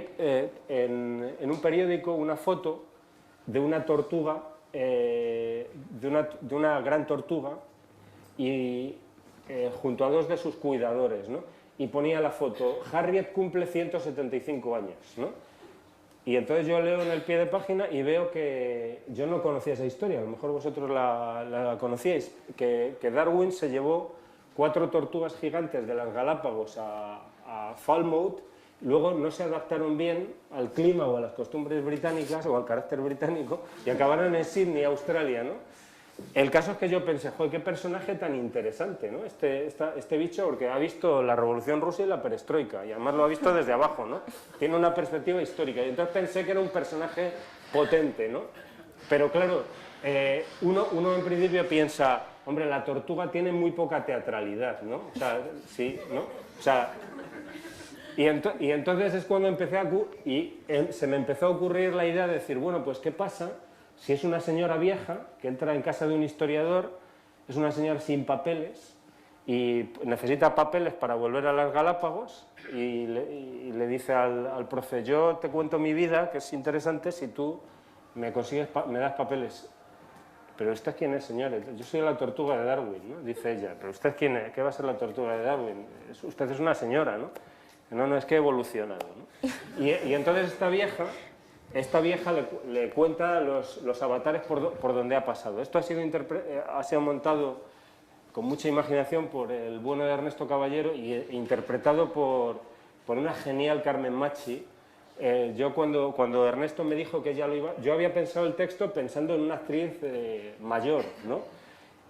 en un periódico una foto de una tortuga, de una gran tortuga, y junto a dos de sus cuidadores, ¿no? Y ponía la foto, Harriet cumple 175 años, ¿no? Y entonces yo leo en el pie de página y veo que yo no conocía esa historia, a lo mejor vosotros la conocíais, que Darwin se llevó 4 tortugas gigantes de las Galápagos a Falmouth, luego no se adaptaron bien al clima o a las costumbres británicas o al carácter británico y acabaron en Sydney, Australia, ¿no? El caso es que yo pensé, joder, qué personaje tan interesante, ¿no? Este bicho, porque ha visto la Revolución Rusa y la Perestroika, y además lo ha visto desde abajo, ¿no? Tiene una perspectiva histórica, y entonces pensé que era un personaje potente, ¿no? Pero claro, uno en principio piensa, hombre, la tortuga tiene muy poca teatralidad, ¿no? O sea, sí, ¿no? O sea... Y entonces es cuando se me empezó a ocurrir la idea de decir, bueno, pues ¿qué pasa si es una señora vieja que entra en casa de un historiador, es una señora sin papeles y necesita papeles para volver a las Galápagos y le dice al profe, yo te cuento mi vida, que es interesante, si tú me das papeles. Pero ¿usted quién es, señores? Yo soy la tortuga de Darwin, ¿no? Dice ella. ¿Pero usted quién es? ¿Qué va a ser la tortuga de Darwin? Usted es una señora, ¿no? No, es que he evolucionado, ¿no? Y entonces esta vieja le cuenta los avatares por donde ha pasado. Esto ha sido montado con mucha imaginación por el bueno de Ernesto Caballero e interpretado por una genial Carmen Machi. Yo cuando Ernesto me dijo que ella lo iba... Yo había pensado el texto pensando en una actriz mayor, ¿no?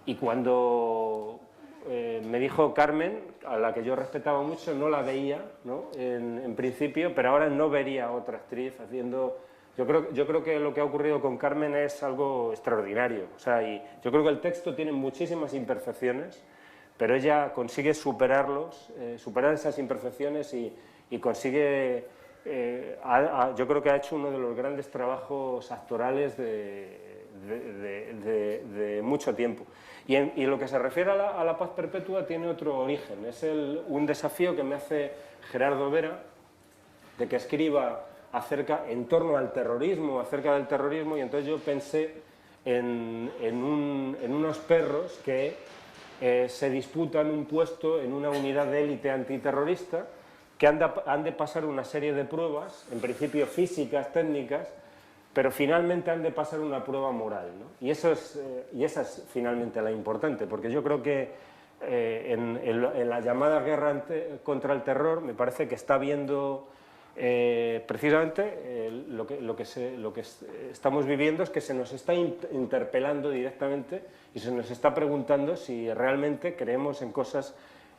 Y cuando me dijo Carmen, a la que yo respetaba mucho, no la veía, ¿no? En principio, pero ahora no vería a otra actriz haciendo... Yo creo que lo que ha ocurrido con Carmen es algo extraordinario. O sea, y yo creo que el texto tiene muchísimas imperfecciones, pero ella consigue superar esas imperfecciones y consigue... yo creo que ha hecho uno de los grandes trabajos actorales de mucho tiempo. Y en lo que se refiere a la paz perpetua tiene otro origen. Es un desafío que me hace Gerardo Vera de que escriba en torno al terrorismo, acerca del terrorismo, y entonces yo pensé en unos perros que se disputan un puesto en una unidad de élite antiterrorista que han de pasar una serie de pruebas, en principio físicas, técnicas, pero finalmente han de pasar una prueba moral, ¿no? Y esa es finalmente la importante, porque yo creo que en la llamada guerra contra el terror me parece que está habiendo precisamente lo que estamos viviendo es que se nos está interpelando directamente y se nos está preguntando si realmente creemos en cosas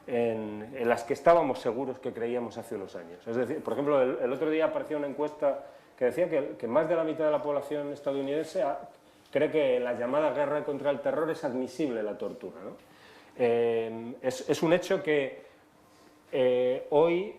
en las que estábamos seguros que creíamos hace unos años. Es decir, por ejemplo, el otro día apareció una encuesta que decía que más de la mitad de la población estadounidense cree que en la llamada guerra contra el terror es admisible la tortura, ¿no? Es un hecho que hoy,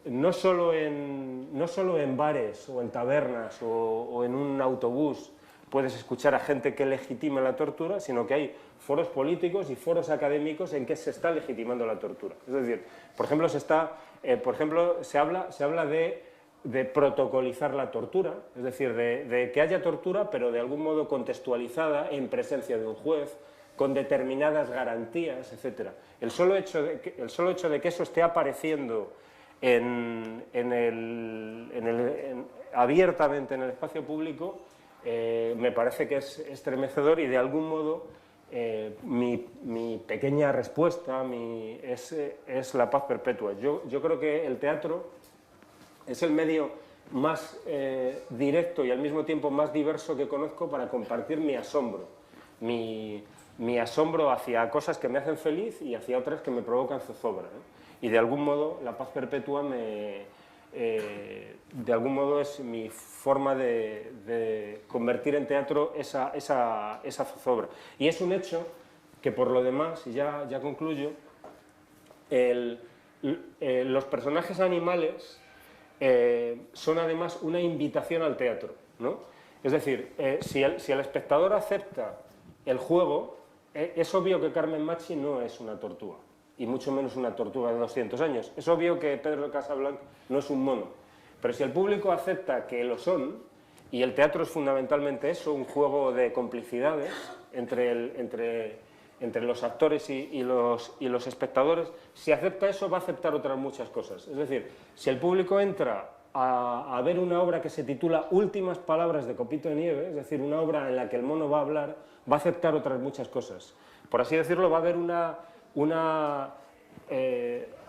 no solo en bares o en tabernas o en un autobús, puedes escuchar a gente que legitima la tortura, sino que hay foros políticos y foros académicos en que se está legitimando la tortura. Es decir, por ejemplo, se habla de protocolizar la tortura, es decir, de que haya tortura, pero de algún modo contextualizada en presencia de un juez, con determinadas garantías, etc. El solo hecho de que eso esté apareciendo abiertamente en el espacio público me parece que es estremecedor y de algún modo mi pequeña respuesta es la paz perpetua. Yo creo que el teatro es el medio más directo y al mismo tiempo más diverso que conozco para compartir mi asombro. Mi asombro hacia cosas que me hacen feliz y hacia otras que me provocan zozobra, ¿eh? Y de algún modo la paz perpetua de algún modo es mi forma de convertir en teatro esa zozobra. Y es un hecho que por lo demás, y ya concluyo, los personajes animales son además una invitación al teatro, ¿no? Es decir, si el espectador acepta el juego, es obvio que Carmen Machi no es una tortuga, y mucho menos una tortuga de 200 años. Es obvio que Pedro Casablanca no es un mono. Pero si el público acepta que lo son, y el teatro es fundamentalmente eso, un juego de complicidades entre los actores y los espectadores, si acepta eso va a aceptar otras muchas cosas. Es decir, si el público entra a ver una obra que se titula Últimas palabras de Copito de Nieve, es decir, una obra en la que el mono va a hablar, va a aceptar otras muchas cosas. Por así decirlo, va a haber una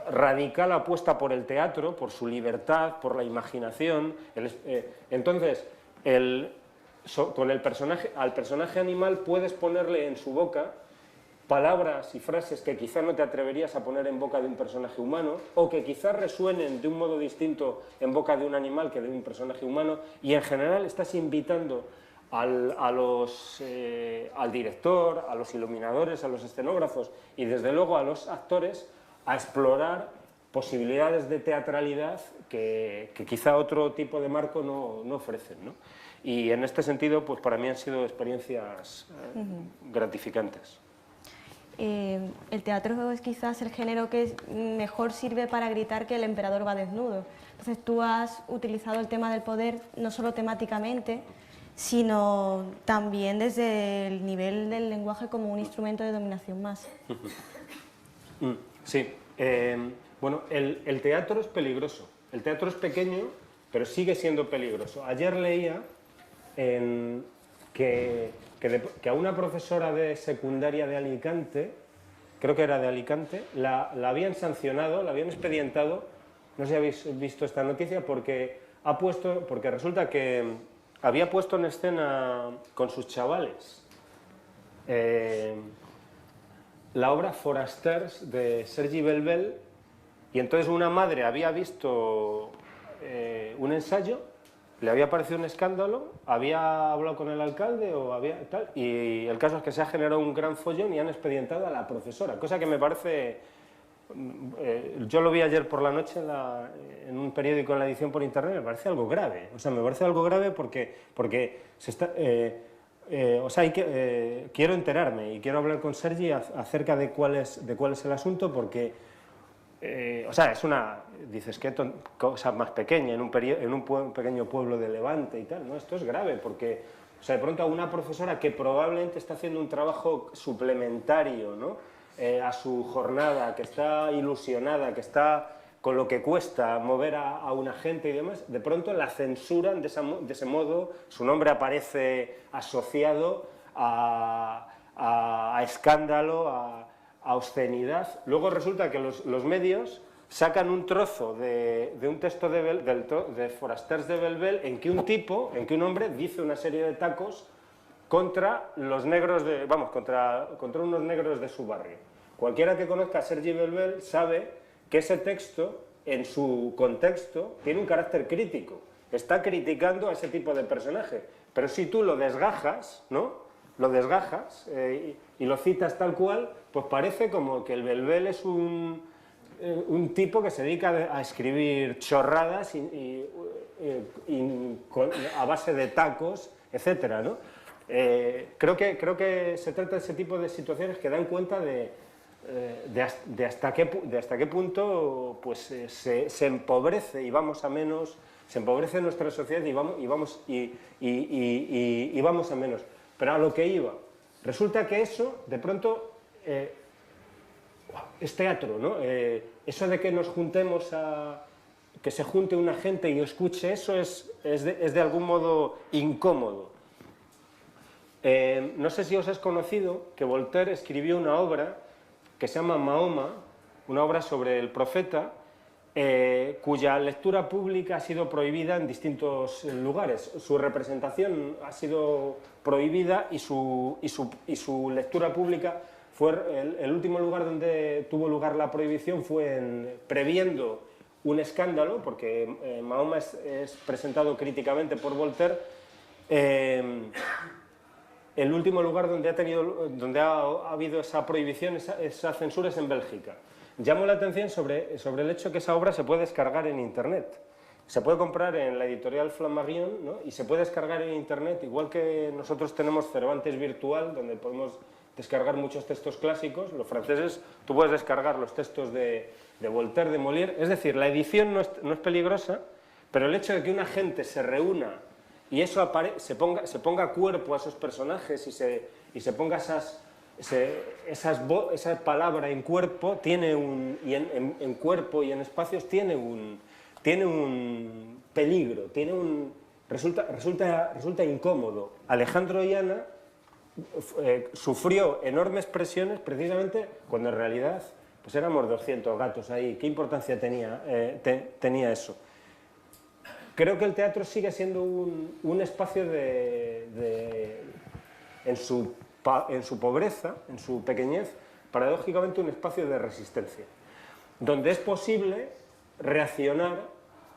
radical apuesta por el teatro, por su libertad, por la imaginación. Entonces, al personaje animal puedes ponerle en su boca palabras y frases que quizá no te atreverías a poner en boca de un personaje humano, o que quizás resuenen de un modo distinto en boca de un animal que de un personaje humano, y en general estás invitando al director, a los iluminadores, a los escenógrafos y desde luego a los actores a explorar posibilidades de teatralidad que quizá otro tipo de marco no ofrecen, ¿no? Y en este sentido, pues para mí han sido experiencias gratificantes.
El teatro es quizás el género que mejor sirve para gritar que el emperador va desnudo. Entonces tú has utilizado el tema del poder no solo temáticamente, sino también desde el nivel del lenguaje como un instrumento de dominación más.
Sí, bueno, el teatro es peligroso. El teatro es pequeño, pero sigue siendo peligroso. Ayer leía que a una profesora de secundaria de Alicante, creo que era de Alicante, la habían sancionado, la habían expedientado, no sé si habéis visto esta noticia, porque resulta que había puesto en escena con sus chavales la obra Forasters de Sergi Belbel, y entonces una madre había visto un ensayo, le había parecido un escándalo, había hablado con el alcalde y el caso es que se ha generado un gran follón y han expedientado a la profesora, cosa que me parece, yo lo vi ayer por la noche en un periódico en la edición por internet, me parece algo grave, o sea, me parece algo grave porque se está, quiero enterarme y quiero hablar con Sergi acerca de cuál es el asunto, porque dices que cosa más pequeña, en un pequeño pueblo de Levante y tal, ¿no? Esto es grave porque, de pronto a una profesora que probablemente está haciendo un trabajo suplementario, ¿no? A su jornada, que está ilusionada, que está con lo que cuesta mover a una gente y demás, de pronto la censuran de ese modo, su nombre aparece asociado a escándalo, a obscenidad. Luego resulta que los medios sacan un trozo de un texto de Forasters de Belbel en que un hombre dice una serie de tacos contra los negros contra unos negros de su barrio. Cualquiera que conozca a Sergi Belbel sabe que ese texto, en su contexto, tiene un carácter crítico. Está criticando a ese tipo de personaje. Pero si tú lo desgajas, ¿no? Lo desgajas y lo citas tal cual, pues parece como que el Belbel es un tipo que se dedica a escribir chorradas a base de tacos, etcétera, ¿no? Creo que se trata de ese tipo de situaciones que dan cuenta de hasta qué punto pues, se empobrece y vamos a menos, se empobrece nuestra sociedad y vamos a menos. Pero a lo que iba, resulta que eso, de pronto, es teatro, ¿no? Eso de que nos juntemos que se junte una gente y escuche eso es de algún modo incómodo. No sé si os has conocido que Voltaire escribió una obra que se llama Mahoma, una obra sobre el profeta, cuya lectura pública ha sido prohibida en distintos lugares. Su representación ha sido prohibida y su lectura pública fue el último lugar donde tuvo lugar la prohibición fue previendo un escándalo, porque Mahoma es presentado críticamente por Voltaire. El último lugar donde ha habido esa prohibición, esa censura, es en Bélgica. Llamo la atención sobre el hecho que esa obra se puede descargar en Internet. Se puede comprar en la editorial Flammarion, ¿no? Y se puede descargar en Internet, igual que nosotros tenemos Cervantes Virtual, donde podemos descargar muchos textos clásicos. Los franceses, tú puedes descargar los textos de Voltaire, de Molière. Es decir, la edición no es peligrosa, pero el hecho de que una gente se reúna y eso se ponga cuerpo a esos personajes y se ponga esa palabra en cuerpo, en cuerpo y en espacios, tiene un peligro, resulta incómodo. Alejandro y Ana sufrió enormes presiones precisamente cuando en realidad pues éramos 200 gatos ahí. ¿Qué importancia tenía eso? Creo que el teatro sigue siendo un espacio en su pobreza, en su pequeñez, paradójicamente un espacio de resistencia, donde es posible reaccionar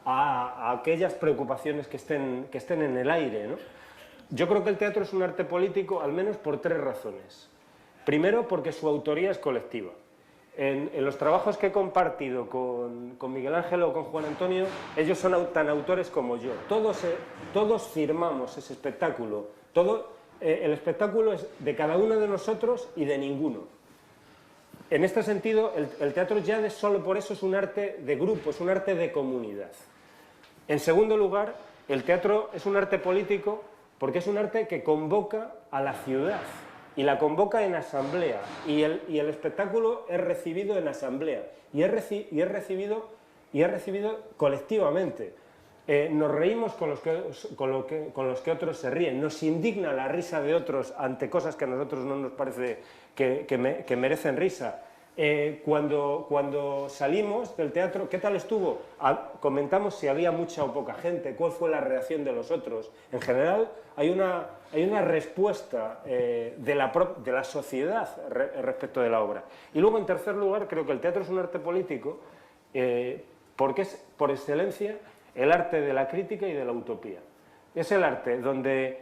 a aquellas preocupaciones que estén en el aire, ¿no? Yo creo que el teatro es un arte político, al menos por 3 razones. Primero, porque su autoría es colectiva. En los trabajos que he compartido con Miguel Ángel o con Juan Antonio, ellos son tan autores como yo. Todos firmamos ese espectáculo. El espectáculo es de cada uno de nosotros y de ninguno. En este sentido, el teatro ya solo por eso es un arte de grupo, es un arte de comunidad. En segundo lugar, el teatro es un arte político porque es un arte que convoca a la ciudad. Y la convoca en asamblea, y el espectáculo es recibido en asamblea, y es recibido colectivamente. Nos reímos con los que otros se ríen, nos indigna la risa de otros ante cosas que a nosotros no nos parece que merecen risa. Cuando salimos del teatro, ¿qué tal estuvo? Comentamos si había mucha o poca gente, cuál fue la reacción de los otros. En general, hay una respuesta de la sociedad respecto de la obra. Y luego, en tercer lugar, creo que el teatro es un arte político porque es, por excelencia, el arte de la crítica y de la utopía. Es el arte donde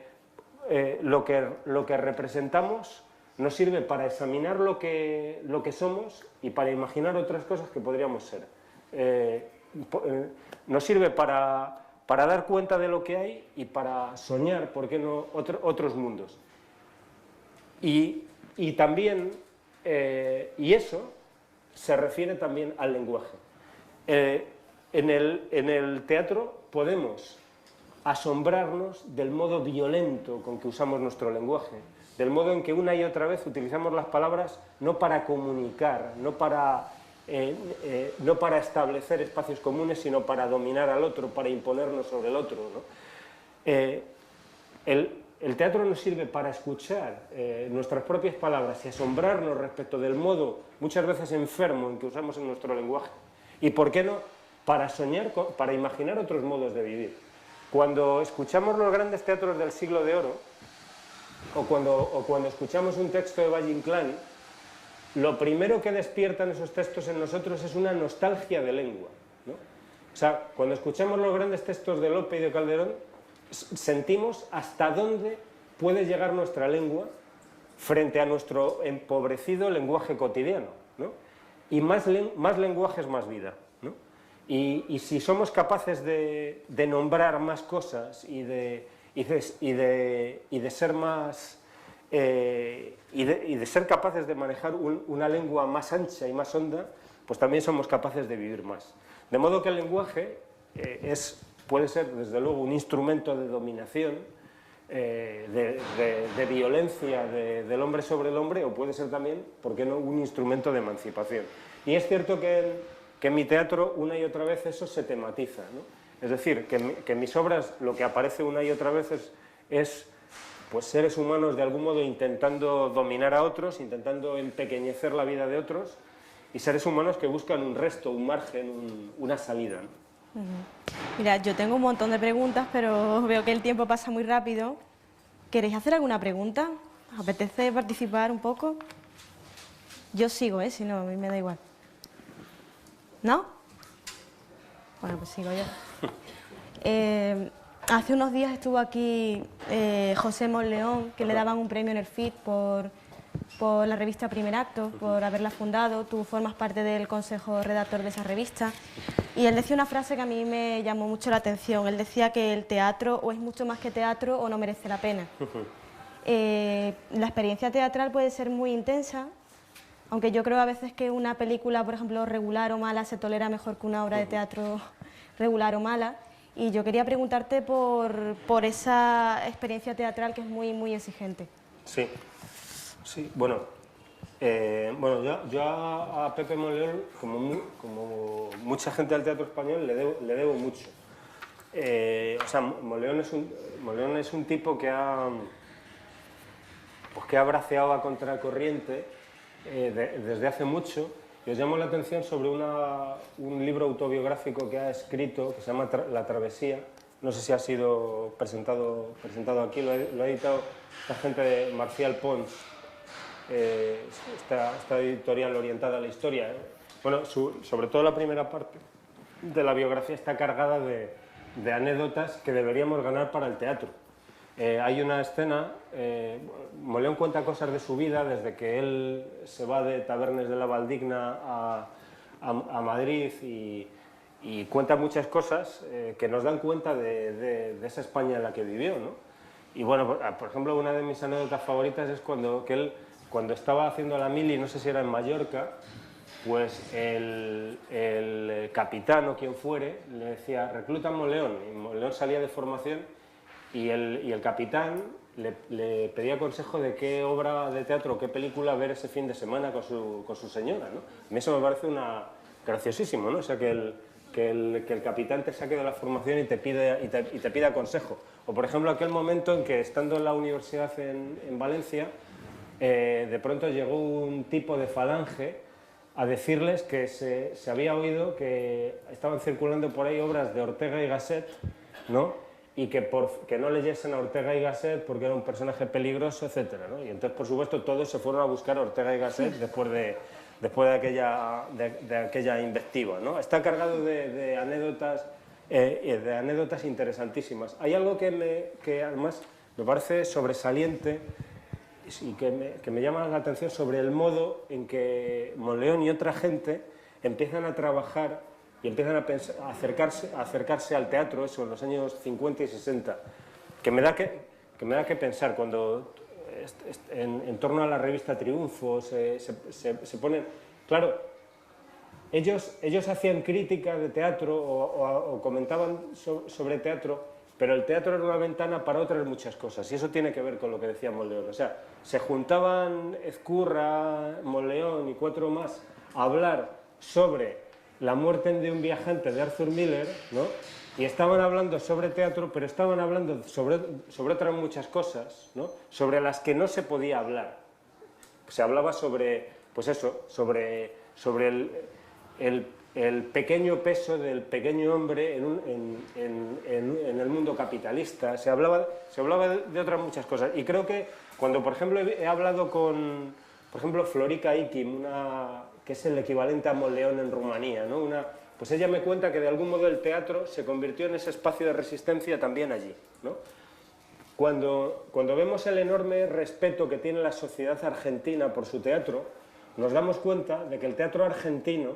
lo que representamos nos sirve para examinar lo que somos y para imaginar otras cosas que podríamos ser. Nos sirve para dar cuenta de lo que hay y para soñar, ¿por qué no?, otros mundos. Y también, y eso se refiere también al lenguaje. En el teatro podemos asombrarnos del modo violento con que usamos nuestro lenguaje, del modo en que una y otra vez utilizamos las palabras no para comunicar, no para establecer espacios comunes, sino para dominar al otro, para imponernos sobre el otro, ¿no? El teatro nos sirve para escuchar nuestras propias palabras y asombrarnos respecto del modo, muchas veces enfermo, en que usamos en nuestro lenguaje. Y, ¿por qué no?, para soñar, para imaginar otros modos de vivir. Cuando escuchamos los grandes teatros del siglo de oro, o cuando escuchamos un texto de Valle Inclán, lo primero que despiertan esos textos en nosotros es una nostalgia de lengua, ¿no? O sea, cuando escuchamos los grandes textos de Lope y de Calderón, sentimos hasta dónde puede llegar nuestra lengua frente a nuestro empobrecido lenguaje cotidiano, ¿no? Y más lenguaje es más vida, ¿no? Y si somos capaces de nombrar más cosas y de y de ser más y de ser capaces de manejar una lengua más ancha y más honda, pues también somos capaces de vivir más. De modo que el lenguaje puede ser, desde luego, un instrumento de dominación, de violencia del hombre sobre el hombre, o puede ser también, ¿por qué no?, un instrumento de emancipación. Y es cierto que en mi teatro una y otra vez eso se tematiza, ¿no? Es decir, que en mis obras lo que aparece una y otra vez es pues seres humanos de algún modo intentando dominar a otros, intentando empequeñecer la vida de otros, y seres humanos que buscan un resto, un margen, una salida, ¿no?
Mira, yo tengo un montón de preguntas, pero veo que el tiempo pasa muy rápido. ¿Queréis hacer alguna pregunta? ¿Os apetece participar un poco? Yo sigo, si no, a mí me da igual. ¿No? Bueno, pues sigo yo. Hace unos días estuvo aquí José Monleón, que le daban un premio en el FIT por la revista Primer Acto, por haberla fundado. Tú formas parte del consejo redactor de esa revista. Y él decía una frase que a mí me llamó mucho la atención. Él decía que el teatro o es mucho más que teatro o no merece la pena. La experiencia teatral puede ser muy intensa, aunque yo creo a veces que una película, por ejemplo, regular o mala, se tolera mejor que una obra de teatro regular o mala. Y yo quería preguntarte por esa experiencia teatral que es muy, muy exigente.
Sí, sí. Bueno, yo a Pepe Monleón, como mucha gente del teatro español, le debo mucho. O sea, Monleón es un tipo que ha braceado a contracorriente desde hace mucho. Y os llamo la atención sobre un libro autobiográfico que ha escrito, que se llama La Travesía. No sé si ha sido presentado aquí, lo ha editado la gente de Marcial Pons, esta editorial orientada a la historia. Bueno, sobre todo la primera parte de la biografía está cargada de anécdotas que deberíamos ganar para el teatro. Hay una escena, Monleón cuenta cosas de su vida desde que él se va de Tabernes de la Valdigna a Madrid y cuenta muchas cosas que nos dan cuenta de esa España en la que vivió, ¿no? Y bueno, por ejemplo, una de mis anécdotas favoritas es cuando estaba haciendo la mili, no sé si era en Mallorca, pues el capitán o quien fuere le decía, recluta a Monleón, y Monleón salía de formación. Y el capitán le pedía consejo de qué obra de teatro o qué película ver ese fin de semana con su señora, ¿no? A mí eso me parece graciosísimo, ¿no? O sea, que el capitán te saque de la formación y te pida consejo. O, por ejemplo, aquel momento en que, estando en la universidad en Valencia, de pronto llegó un tipo de Falange a decirles que se había oído que estaban circulando por ahí obras de Ortega y Gasset, ¿no?, y que no leyesen a Ortega y Gasset porque era un personaje peligroso, etcétera, ¿no? Y entonces, por supuesto, todos se fueron a buscar a Ortega y Gasset después de aquella invectiva, ¿no? Está cargado de anécdotas interesantísimas. Hay algo que además me parece sobresaliente y que me llama la atención sobre el modo en que Monleón y otra gente empiezan a trabajar y empiezan a acercarse al teatro, eso, en los años 50 y 60, que me da que pensar cuando en torno a la revista Triunfo se ponen... Claro, ellos hacían crítica de teatro o comentaban sobre teatro, pero el teatro era una ventana para otras muchas cosas, y eso tiene que ver con lo que decía Monleón. O sea, se juntaban Ezcurra, Monleón y cuatro más a hablar sobre La muerte de un viajante de Arthur Miller, ¿no? Y estaban hablando sobre teatro, pero estaban hablando sobre otras muchas cosas, ¿no?, sobre las que no se podía hablar. Se hablaba sobre, pues eso, sobre el pequeño peso del pequeño hombre en el mundo capitalista. Se hablaba de otras muchas cosas. Y creo que cuando, por ejemplo, he hablado con, por ejemplo, Florica Ikim, que es el equivalente a Monleón en Rumanía, ¿no? Pues ella me cuenta que de algún modo el teatro se convirtió en ese espacio de resistencia también allí, ¿no? Cuando vemos el enorme respeto que tiene la sociedad argentina por su teatro, nos damos cuenta de que el teatro argentino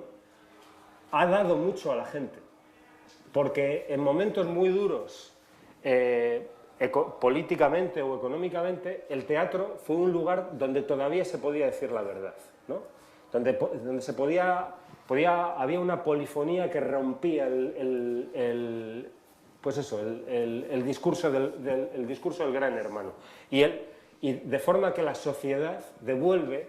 ha dado mucho a la gente, porque en momentos muy duros políticamente o económicamente, el teatro fue un lugar donde todavía se podía decir la verdad, ¿no? Donde se había una polifonía que rompía pues eso, el discurso el discurso del gran hermano. Y de forma que la sociedad devuelve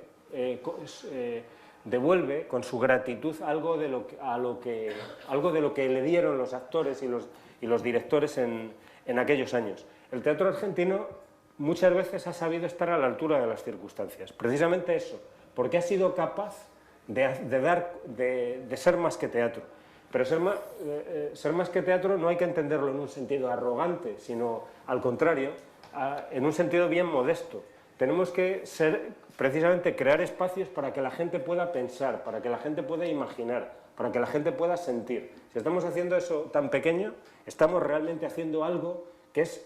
con su gratitud algo de lo que le dieron los actores y los directores en aquellos años. El teatro argentino muchas veces ha sabido estar a la altura de las circunstancias, precisamente eso, porque ha sido capaz de ser más que teatro. Pero ser más que teatro no hay que entenderlo en un sentido arrogante, sino al contrario, en un sentido bien modesto. Tenemos que precisamente crear espacios para que la gente pueda pensar, para que la gente pueda imaginar, para que la gente pueda sentir. Si estamos haciendo eso tan pequeño, estamos realmente haciendo algo que es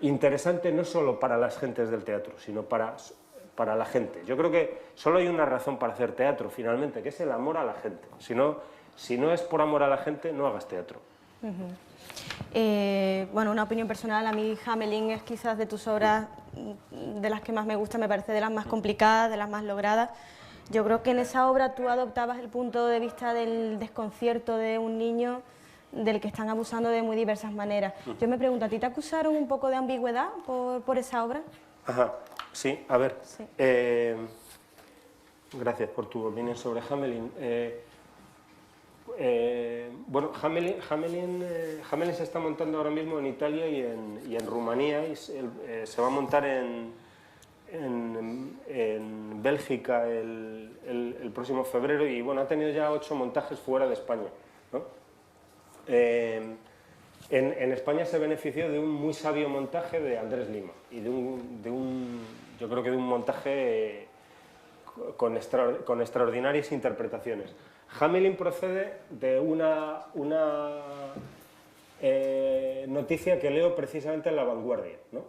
interesante no solo para las gentes del teatro, sino para la gente. Yo creo que solo hay una razón para hacer teatro, finalmente, que es el amor a la gente. Si no es por amor a la gente, no hagas teatro.
Bueno, una opinión personal, a mí Hamelin es quizás de tus obras de las que más me gusta, me parece de las más complicadas, de las más logradas. Yo creo que en esa obra tú adoptabas el punto de vista del desconcierto de un niño del que están abusando de muy diversas maneras. Yo me pregunto, ¿a ti te acusaron un poco de ambigüedad por esa obra?
Ajá, sí, a ver.
Sí.
Gracias por tu opinión sobre Hamelin. Bueno, Hamelin se está montando ahora mismo en Italia y en Rumanía, y se va a montar en Bélgica el próximo febrero, y bueno, ha tenido ya 8 montajes fuera de España, ¿no? En España se benefició de un muy sabio montaje de Andrés Lima y yo creo que de un montaje con extraordinarias interpretaciones. Hamelin procede de una noticia que leo precisamente en La Vanguardia, ¿no?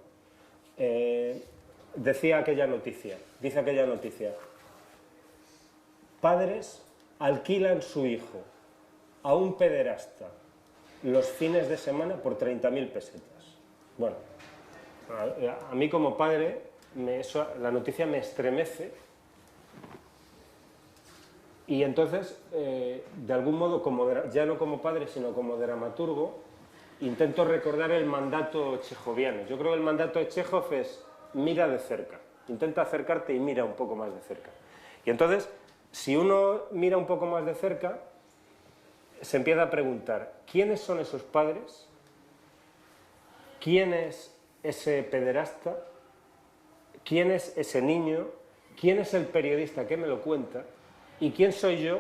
Dice aquella noticia, padres alquilan su hijo a un pederasta los fines de semana por 30.000 pesetas. Bueno, a mí como padre la noticia me estremece. Y entonces, de algún modo, ya no como padre, sino como dramaturgo, intento recordar el mandato chejoviano. Yo creo que el mandato de Chejov es mira de cerca, intenta acercarte y mira un poco más de cerca. Y entonces, si uno mira un poco más de cerca, se empieza a preguntar, ¿quiénes son esos padres? ¿Quién es ese pederasta? ¿Quién es ese niño? ¿Quién es el periodista que me lo cuenta? ¿Y quién soy yo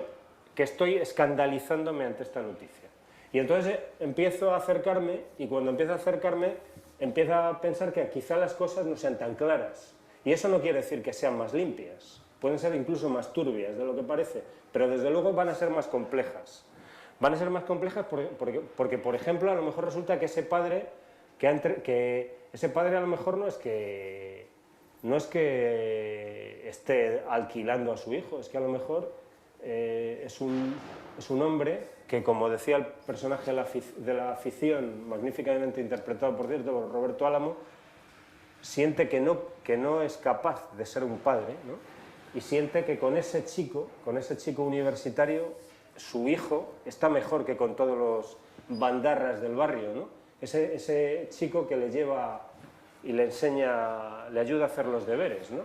que estoy escandalizándome ante esta noticia? Y entonces empiezo a acercarme, y cuando empiezo a acercarme, empiezo a pensar que quizá las cosas no sean tan claras. Y eso no quiere decir que sean más limpias, pueden ser incluso más turbias de lo que parece, pero desde luego van a ser más complejas. Van a ser más complejas porque por ejemplo, a lo mejor resulta que ese padre a lo mejor no es que esté alquilando a su hijo, es que a lo mejor es un hombre que, como decía el personaje de la afición, magníficamente interpretado, por cierto, por Roberto Álamo, siente que no es capaz de ser un padre, ¿no? Y siente que con ese chico universitario, su hijo está mejor que con todos los bandarras del barrio, ¿no? Ese chico que le lleva y le enseña, le ayuda a hacer los deberes, ¿no?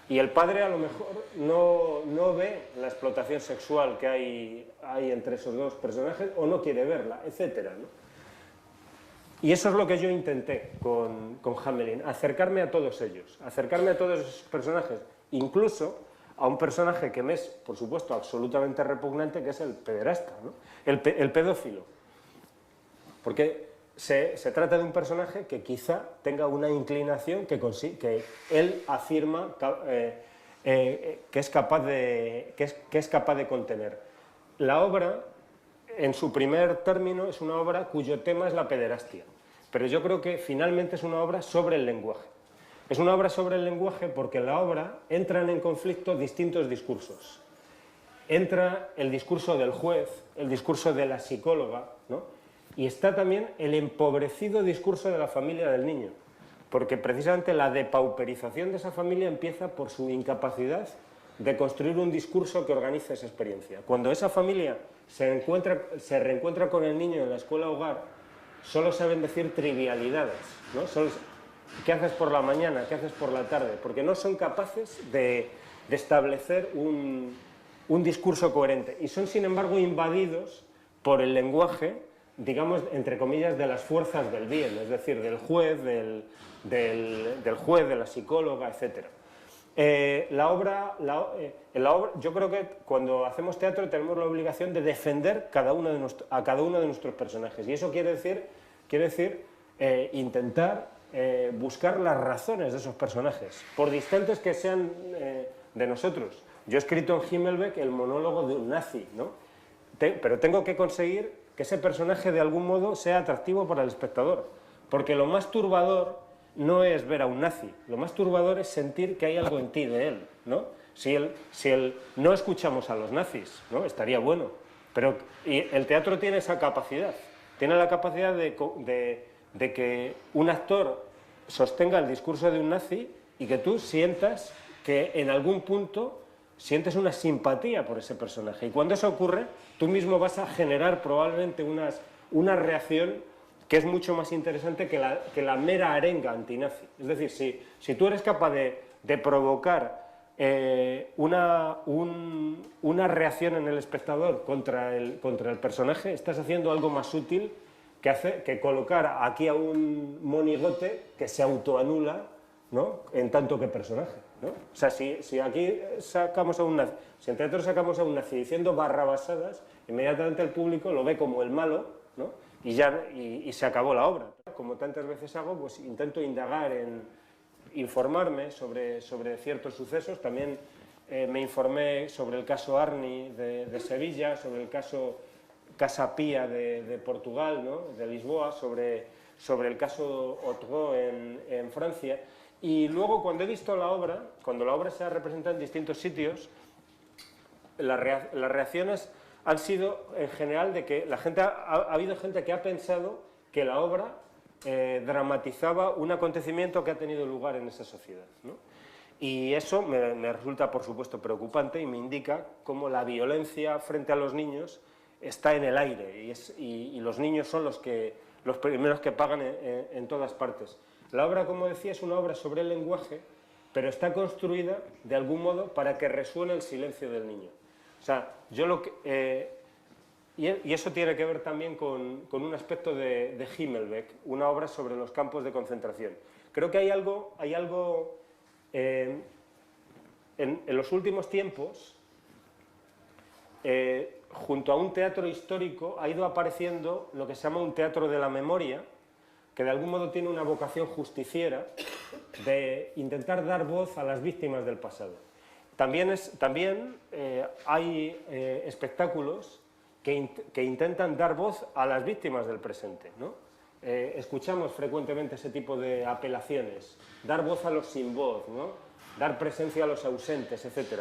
Y el padre a lo mejor no ve la explotación sexual que hay entre esos dos personajes, o no quiere verla, etcétera, ¿no? Y eso es lo que yo intenté con Hamelin, acercarme a todos ellos, acercarme a todos esos personajes, incluso a un personaje que me es, por supuesto, absolutamente repugnante, que es el pederasta, ¿no? El pedófilo. Porque se trata de un personaje que quizá tenga una inclinación que él afirma que es capaz de contener. La obra, en su primer término, es una obra cuyo tema es la pederastia, pero yo creo que finalmente es una obra sobre el lenguaje. Es una obra sobre el lenguaje porque en la obra entran en conflicto distintos discursos. Entra el discurso del juez, el discurso de la psicóloga, ¿no? Y está también el empobrecido discurso de la familia del niño. porque precisamente la depauperización de esa familia empieza por su incapacidad de construir un discurso que organice esa experiencia. Cuando esa familia se reencuentra con el niño en la escuela hogar, solo saben decir trivialidades, ¿no? ¿Qué haces por la mañana? ¿Qué haces por la tarde? Porque no son capaces de establecer un discurso coherente y son, sin embargo, invadidos por el lenguaje, digamos, entre comillas, de las fuerzas del bien, es decir, del juez, de la psicóloga, etc. Yo creo que cuando hacemos teatro tenemos la obligación de defender a cada uno de nuestros personajes, y eso quiere decir intentar buscar las razones de esos personajes, por distantes que sean de nosotros. Yo he escrito en Himmelbeck el monólogo de un nazi, ¿no? Pero tengo que conseguir que ese personaje de algún modo sea atractivo para el espectador, porque lo más turbador no es ver a un nazi, lo más turbador es sentir que hay algo en ti de él, ¿no? Si no escuchamos a los nazis, ¿no? Estaría bueno, pero el teatro tiene esa capacidad, tiene la capacidad de que un actor sostenga el discurso de un nazi y que tú sientas que en algún punto sientes una simpatía por ese personaje, y cuando eso ocurre, tú mismo vas a generar probablemente una reacción que es mucho más interesante que la mera arenga antinazi. Es decir, si tú eres capaz de provocar una reacción en el espectador contra el personaje, estás haciendo algo más útil que colocar aquí a un monigote que se autoanula, ¿no?, en tanto que personaje, ¿no? O sea, si aquí sacamos a un nazi, si en teatro sacamos a un nazi diciendo barrabasadas, inmediatamente el público lo ve como el malo, ¿no?, y se acabó la obra. Como tantas veces hago, pues intento indagar informarme sobre ciertos sucesos. También me informé sobre el caso Arni de Sevilla, sobre el caso Casa Pía de Portugal, ¿no?, de Lisboa, sobre el caso Otro en Francia. Y luego, cuando he visto la obra, cuando la obra se ha representado en distintos sitios, las reacciones han sido, en general, de que ha habido gente que ha pensado que la obra dramatizaba un acontecimiento que ha tenido lugar en esa sociedad, ¿no? Y eso me resulta, por supuesto, preocupante y me indica cómo la violencia frente a los niños está en el aire y los niños son los primeros que pagan en todas partes. La obra, como decía, es una obra sobre el lenguaje, pero está construida de algún modo para que resuene el silencio del niño. O sea, y eso tiene que ver también con un aspecto de Himmelbeck, una obra sobre los campos de concentración. Creo que hay algo en los últimos tiempos, junto a un teatro histórico, ha ido apareciendo lo que se llama un teatro de la memoria, que de algún modo tiene una vocación justiciera de intentar dar voz a las víctimas del pasado. También hay espectáculos que intentan dar voz a las víctimas del presente, ¿no? Escuchamos frecuentemente ese tipo de apelaciones, dar voz a los sin voz, ¿no?, dar presencia a los ausentes, etc.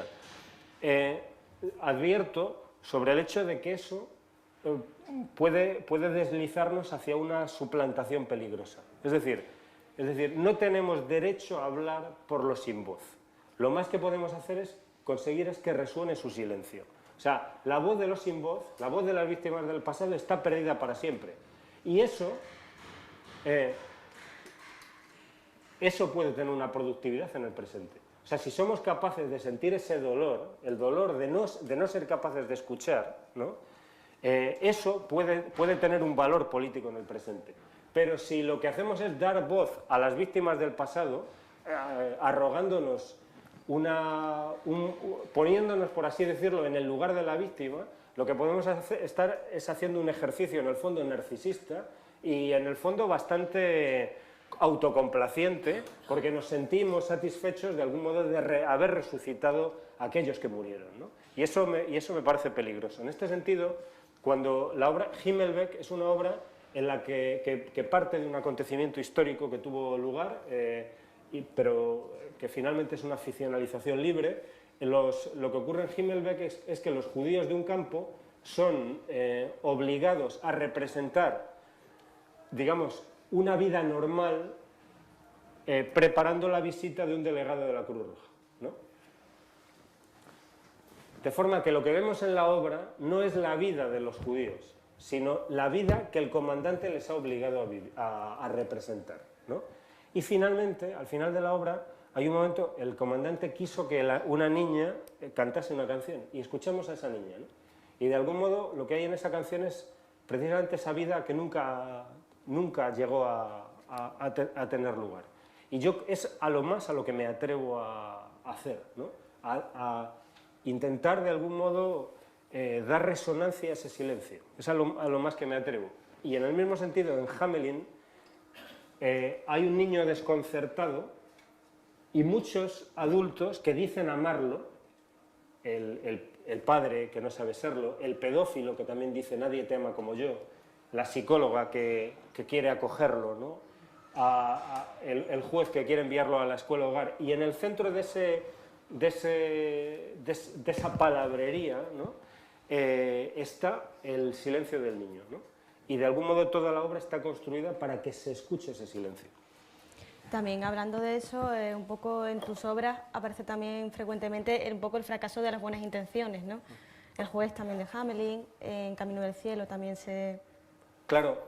Advierto sobre el hecho de que eso puede deslizarnos hacia una suplantación peligrosa. Es decir, no tenemos derecho a hablar por los sin voz. Lo más que podemos hacer es conseguir que resuene su silencio. O sea, la voz de los sin voz, la voz de las víctimas del pasado está perdida para siempre. Y eso puede tener una productividad en el presente. O sea, si somos capaces de sentir ese dolor, el dolor de no ser capaces de escuchar, ¿no?, eso puede tener un valor político en el presente. Pero si lo que hacemos es dar voz a las víctimas del pasado, arrogándonos poniéndonos, por así decirlo, en el lugar de la víctima, lo que podemos estar es haciendo un ejercicio, en el fondo, narcisista y, en el fondo, bastante autocomplaciente, porque nos sentimos satisfechos de algún modo de haber resucitado a aquellos que murieron, ¿no? Y eso me parece peligroso. En este sentido, cuando la obra Himmelbeck es una obra en la que parte de un acontecimiento histórico que tuvo lugar, pero que finalmente es una ficcionalización libre. Lo que ocurre en Himmelbeck es que los judíos de un campo son obligados a representar, digamos, una vida normal preparando la visita de un delegado de la Cruz Roja, ¿no? De forma que lo que vemos en la obra no es la vida de los judíos, sino la vida que el comandante les ha obligado a representar, ¿no? Y finalmente, al final de la obra, hay un momento, el comandante quiso que una niña cantase una canción, y escuchamos a esa niña, ¿no? Y de algún modo lo que hay en esa canción es precisamente esa vida que nunca llegó a tener lugar. Y yo es a lo que me atrevo a hacer, ¿no? A intentar de algún modo dar resonancia a ese silencio. Es a lo más que me atrevo. Y en el mismo sentido, en Hamelin hay un niño desconcertado y muchos adultos que dicen amarlo, el padre que no sabe serlo, el pedófilo que también dice nadie te ama como yo, la psicóloga que quiere acogerlo, ¿no? El juez que quiere enviarlo a la escuela hogar, y en el centro de esa palabrería, ¿no? Está el silencio del niño, ¿no? Y de algún modo toda la obra está construida para que se escuche ese silencio.
También hablando de eso, un poco en tus obras aparece también frecuentemente un poco el fracaso de las buenas intenciones, ¿no? El juez también de Hamelin, en Camino del Cielo también se...
Claro,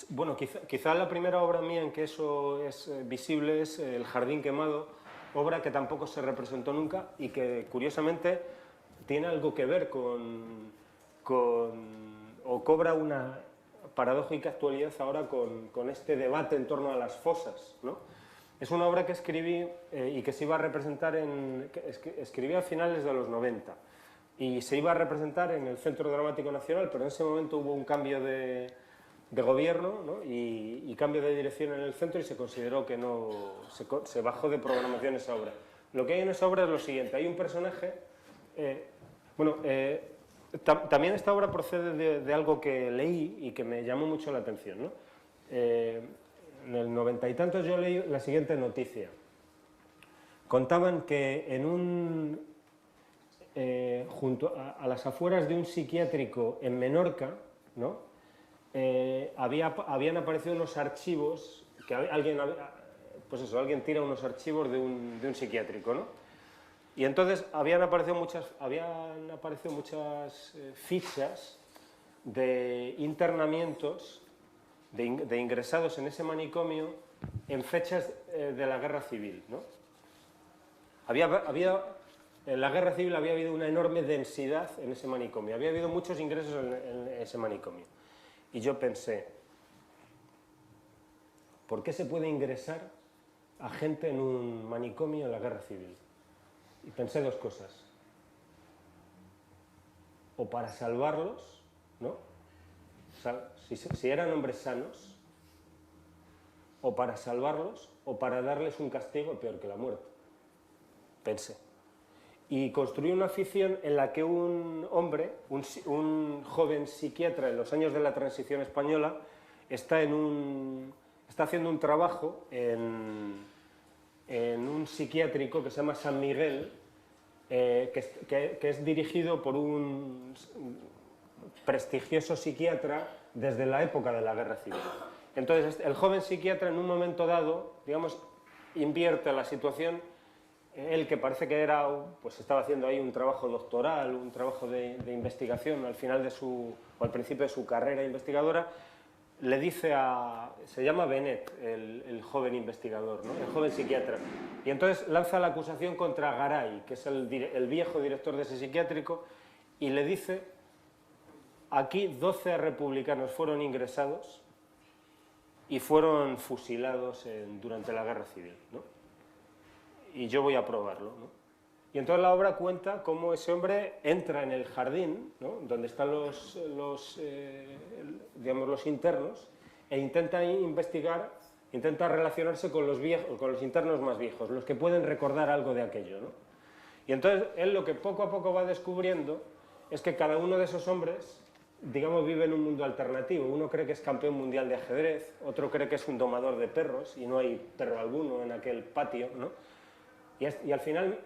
bueno, quizá la primera obra mía en que eso es visible es El Jardín Quemado, obra que tampoco se representó nunca y que curiosamente tiene algo que ver o cobra una paradójica actualidad ahora con este debate en torno a las fosas, ¿no? Es una obra que escribí y que se iba a representar escribí a finales de los 90 y se iba a representar en el Centro Dramático Nacional, pero en ese momento hubo un cambio de gobierno, ¿no? y cambio de dirección en el centro y se consideró que no, se bajó de programación esa obra. Lo que hay en esa obra es lo siguiente, hay un personaje, también esta obra procede de algo que leí y que me llamó mucho la atención, ¿no? En el 90 y tantos yo leí la siguiente noticia. Contaban que junto a las afueras de un psiquiátrico en Menorca, ¿no? Habían aparecido unos archivos, que alguien tira unos archivos de un psiquiátrico, ¿no? Y entonces habían aparecido muchas fichas de internamientos, de ingresados en ese manicomio en fechas de la Guerra Civil, ¿no? En la Guerra Civil había habido una enorme densidad en ese manicomio, había habido muchos ingresos en ese manicomio. Y yo pensé, ¿por qué se puede ingresar a gente en un manicomio en la Guerra Civil? Y pensé dos cosas. O para salvarlos, ¿no? O sea, si eran hombres sanos, o para salvarlos, o para darles un castigo peor que la muerte. Pensé. Y construí una ficción en la que un hombre, un joven psiquiatra en los años de la transición española, está haciendo un trabajo en un psiquiátrico que se llama San Miguel, que es dirigido por un prestigioso psiquiatra desde la época de la Guerra Civil. Entonces, el joven psiquiatra en un momento dado, digamos, invierte la situación. Él, que parece que estaba haciendo ahí un trabajo doctoral, un trabajo de investigación al principio de su carrera investigadora, le dice se llama Bennett, el joven investigador, ¿no? El joven psiquiatra, y entonces lanza la acusación contra Garay, que es el viejo director de ese psiquiátrico, y le dice, aquí 12 republicanos fueron ingresados y fueron fusilados durante la Guerra Civil, ¿no? Y yo voy a probarlo, ¿no? Y entonces la obra cuenta cómo ese hombre entra en el jardín, ¿no? Donde están los internos, e intenta investigar, intenta relacionarse con los internos más viejos, los que pueden recordar algo de aquello, ¿no? Y entonces él lo que poco a poco va descubriendo es que cada uno de esos hombres, digamos, vive en un mundo alternativo. Uno cree que es campeón mundial de ajedrez, otro cree que es un domador de perros y no hay perro alguno en aquel patio, ¿no? Y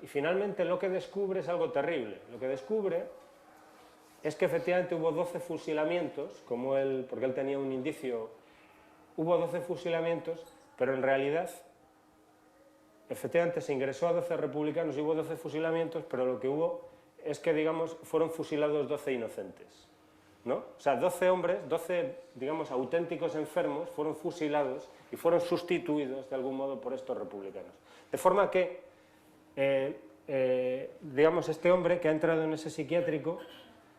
finalmente lo que descubre es algo terrible. Lo que descubre es que efectivamente hubo 12 fusilamientos, porque él tenía un indicio, hubo 12 fusilamientos, pero en realidad efectivamente se ingresó a 12 republicanos y hubo 12 fusilamientos, pero lo que hubo es que, digamos, fueron fusilados 12 inocentes, ¿no? O sea, 12 hombres, 12, digamos, auténticos enfermos fueron fusilados y fueron sustituidos de algún modo por estos republicanos. De forma que, digamos, este hombre que ha entrado en ese psiquiátrico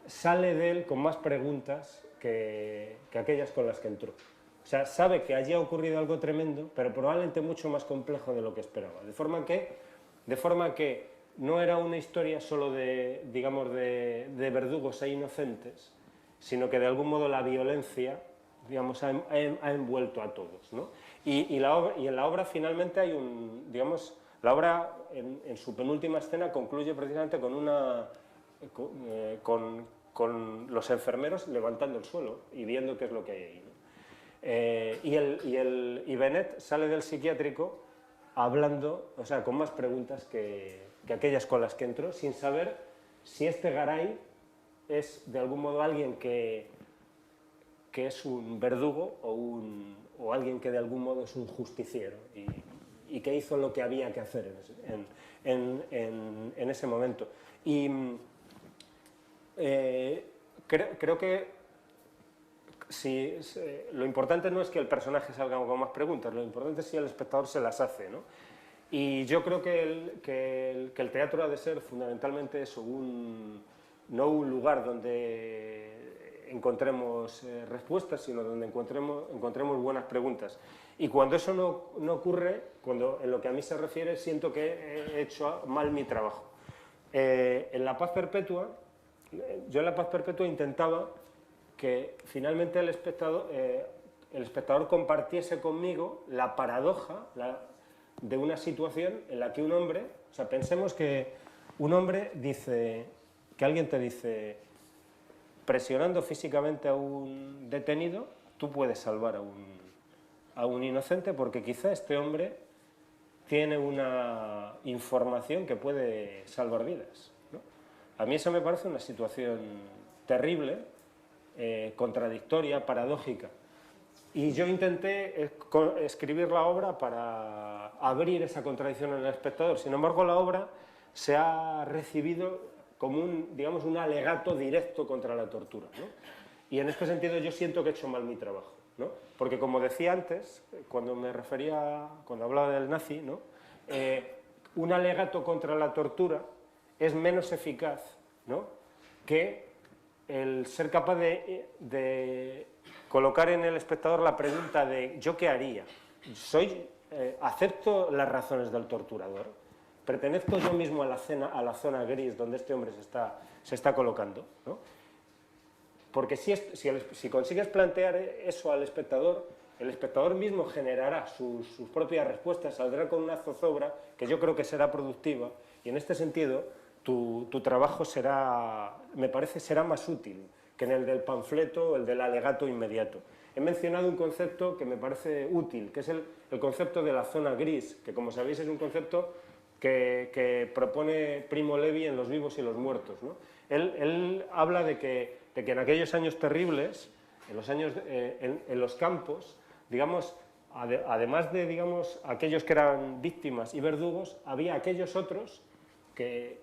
sale de él con más preguntas que aquellas con las que entró. O sea, sabe que allí ha ocurrido algo tremendo, pero probablemente mucho más complejo de lo que esperaba. De forma que no era una historia solo de, digamos, de verdugos e inocentes, sino que de algún modo la violencia, digamos, ha envuelto a todos, ¿no? Y en la obra finalmente hay un, digamos, la obra en su penúltima escena concluye precisamente con los enfermeros levantando el suelo y viendo qué es lo que hay ahí, ¿no? Y Bennett sale del psiquiátrico hablando, o sea, con más preguntas que aquellas con las que entró, sin saber si este Garay es de algún modo alguien que es un verdugo o alguien que de algún modo es un justiciero y que hizo lo que había que hacer en ese momento. Y creo que lo importante no es que el personaje salga con más preguntas, lo importante es si el espectador se las hace, ¿no? Y yo creo que el teatro ha de ser fundamentalmente eso, no un lugar donde encontremos respuestas, sino donde encontremos buenas preguntas. Y cuando eso no ocurre, cuando en lo que a mí se refiere, siento que he hecho mal mi trabajo. En La Paz Perpetua, yo en La Paz Perpetua intentaba que finalmente el espectador compartiese conmigo la paradoja de una situación en la que un hombre, o sea, pensemos que un hombre dice, que alguien te dice, presionando físicamente a un detenido, tú puedes salvar a un inocente porque quizá este hombre tiene una información que puede salvar vidas, ¿no? A mí eso me parece una situación terrible, contradictoria, paradójica. Y yo intenté escribir la obra para abrir esa contradicción en el espectador. Sin embargo, la obra se ha recibido como digamos, un alegato directo contra la tortura, ¿no? Y en este sentido yo siento que he hecho mal mi trabajo, ¿no? Porque como decía antes, cuando hablaba del nazi, ¿no? Un alegato contra la tortura es menos eficaz, ¿no? que el ser capaz de colocar en el espectador la pregunta de ¿yo qué haría? ¿Acepto las razones del torturador? ¿Pertenezco yo mismo a la zona gris donde este hombre se está colocando, ¿no? Porque si consigues plantear eso al espectador, el espectador mismo generará sus propias respuestas, saldrá con una zozobra que yo creo que será productiva, y en este sentido tu trabajo me parece, será más útil que en el del panfleto o el del alegato inmediato. He mencionado un concepto que me parece útil, que es el concepto de la zona gris, que como sabéis es un concepto que propone Primo Levi en Los vivos y los muertos, ¿no? Él habla de que en aquellos años terribles, en los campos, digamos, además de, digamos, aquellos que eran víctimas y verdugos, había aquellos otros que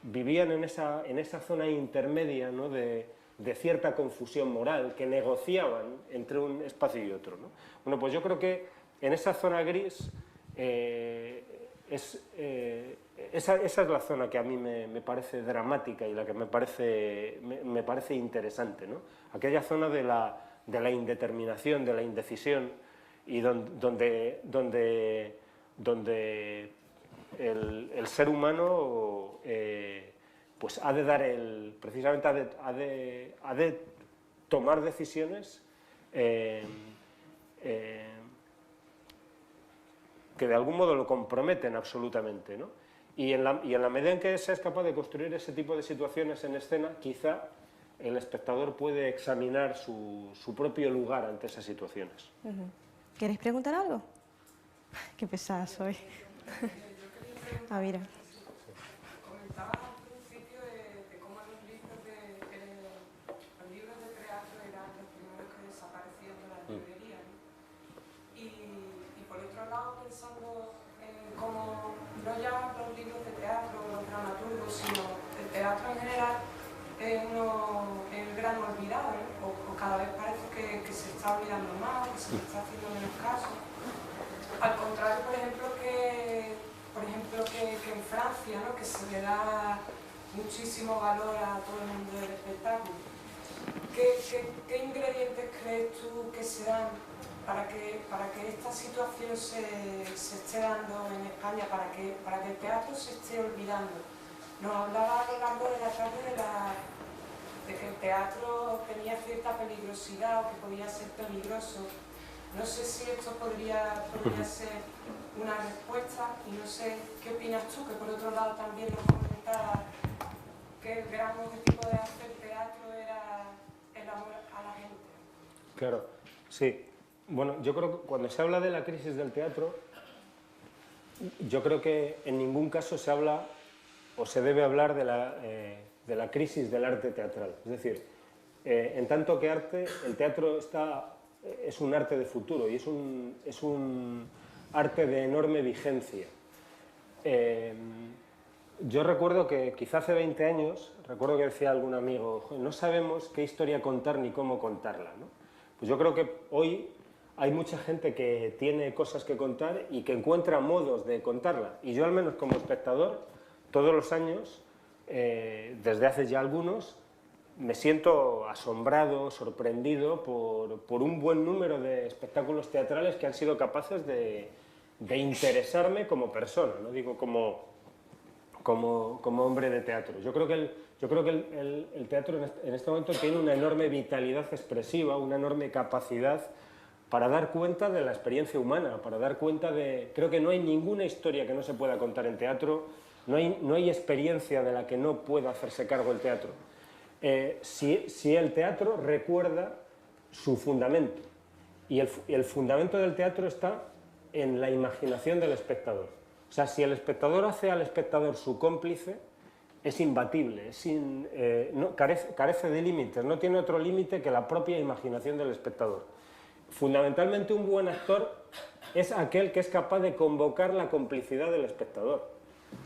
vivían en esa zona intermedia, ¿no? de cierta confusión moral, que negociaban entre un espacio y otro, ¿no? Bueno, pues yo creo que en esa zona gris esa es la zona que a mí me parece dramática y la que me parece interesante, ¿no? Aquella zona de la indeterminación, de la indecisión, y donde el ser humano pues ha de dar precisamente ha de tomar decisiones que de algún modo lo comprometen absolutamente, ¿no? Y en la medida en que se es capaz de construir ese tipo de situaciones en escena, quizá el espectador puede examinar su propio lugar ante esas situaciones.
¿Queréis preguntar algo? Qué pesada soy. Mira.
Comentabas al principio de cómo los libros de teatro eran los primeros que desaparecían de la librería, ¿no? Y por otro lado, pensando dramático, sino el teatro en general es el gran olvidado, ¿no? O cada vez parece que se está olvidando más, que se le está haciendo menos caso. Al contrario, por ejemplo, que en Francia, ¿no? Que se le da muchísimo valor a todo el mundo del espectáculo. ¿Qué ingredientes crees tú que se dan para que esta situación se esté dando en España, para que el teatro se esté olvidando? Nos hablaba a lo largo de la tarde de que el teatro tenía cierta peligrosidad o que podía ser peligroso. No sé si esto podría ser una respuesta, y no sé qué opinas tú, que por otro lado también nos comentaba que el gran objetivo de hacer teatro era el amor a la gente.
Claro, sí. Bueno, yo creo que cuando se habla de la crisis del teatro, yo creo que en ningún caso se habla o se debe hablar de la crisis del arte teatral. Es decir, en tanto que arte, el teatro es un arte de futuro y es un arte de enorme vigencia. Yo recuerdo que quizá hace 20 años, recuerdo que decía algún amigo, no sabemos qué historia contar ni cómo contarla, ¿no? Pues yo creo que hoy hay mucha gente que tiene cosas que contar y que encuentra modos de contarla. Y yo, al menos como espectador, todos los años, desde hace ya algunos, me siento asombrado, sorprendido por un buen número de espectáculos teatrales que han sido capaces de interesarme como persona, no digo como hombre de teatro. Yo creo que el teatro en este momento tiene una enorme vitalidad expresiva, una enorme capacidad para dar cuenta de la experiencia humana, para dar cuenta de... Creo que no hay ninguna historia que no se pueda contar en teatro, no hay experiencia de la que no pueda hacerse cargo el teatro. Si el teatro recuerda su fundamento, y el fundamento del teatro está en la imaginación del espectador. O sea, si el espectador hace al espectador su cómplice, es imbatible, carece de límites, no tiene otro límite que la propia imaginación del espectador. Fundamentalmente, un buen actor es aquel que es capaz de convocar la complicidad del espectador.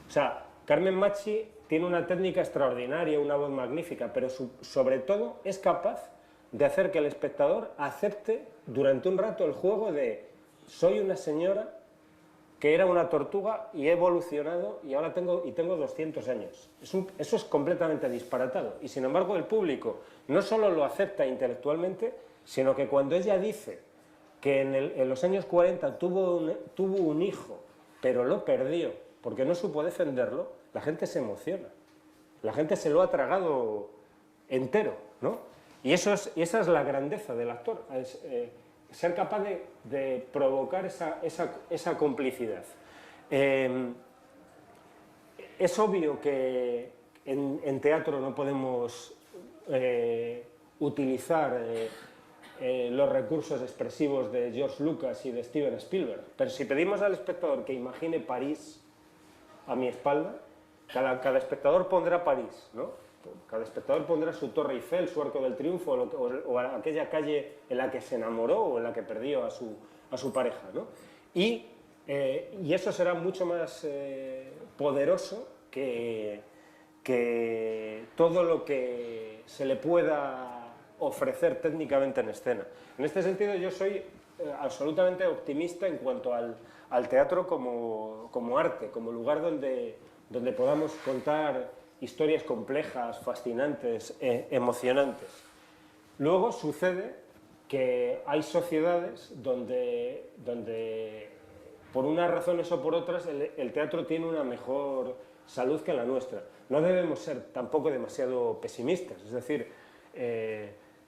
O sea, Carmen Machi tiene una técnica extraordinaria, una voz magnífica, pero sobre todo es capaz de hacer que el espectador acepte durante un rato el juego de soy una señora que era una tortuga y he evolucionado y ahora tengo 200 años. Eso es completamente disparatado. Y sin embargo el público no solo lo acepta intelectualmente, sino que cuando ella dice que en los años 40 tuvo un hijo, pero lo perdió porque no supo defenderlo, la gente se emociona. La gente se lo ha tragado entero, ¿no? Y esa es la grandeza del actor, ser capaz de provocar esa complicidad. Es obvio que en teatro no podemos utilizar los recursos expresivos de George Lucas y de Steven Spielberg, pero si pedimos al espectador que imagine París a mi espalda, cada espectador pondrá París, ¿no? Cada espectador pondrá su Torre Eiffel, su Arco del Triunfo o aquella calle en la que se enamoró o en la que perdió a su pareja, ¿no? Y eso será mucho más poderoso que todo lo que se le pueda ofrecer técnicamente en escena. En este sentido yo soy absolutamente optimista en cuanto al teatro como arte, como lugar donde podamos contar historias complejas, fascinantes, emocionantes. Luego sucede que hay sociedades donde por unas razones o por otras, el teatro tiene una mejor salud que la nuestra. No debemos ser tampoco demasiado pesimistas, es decir,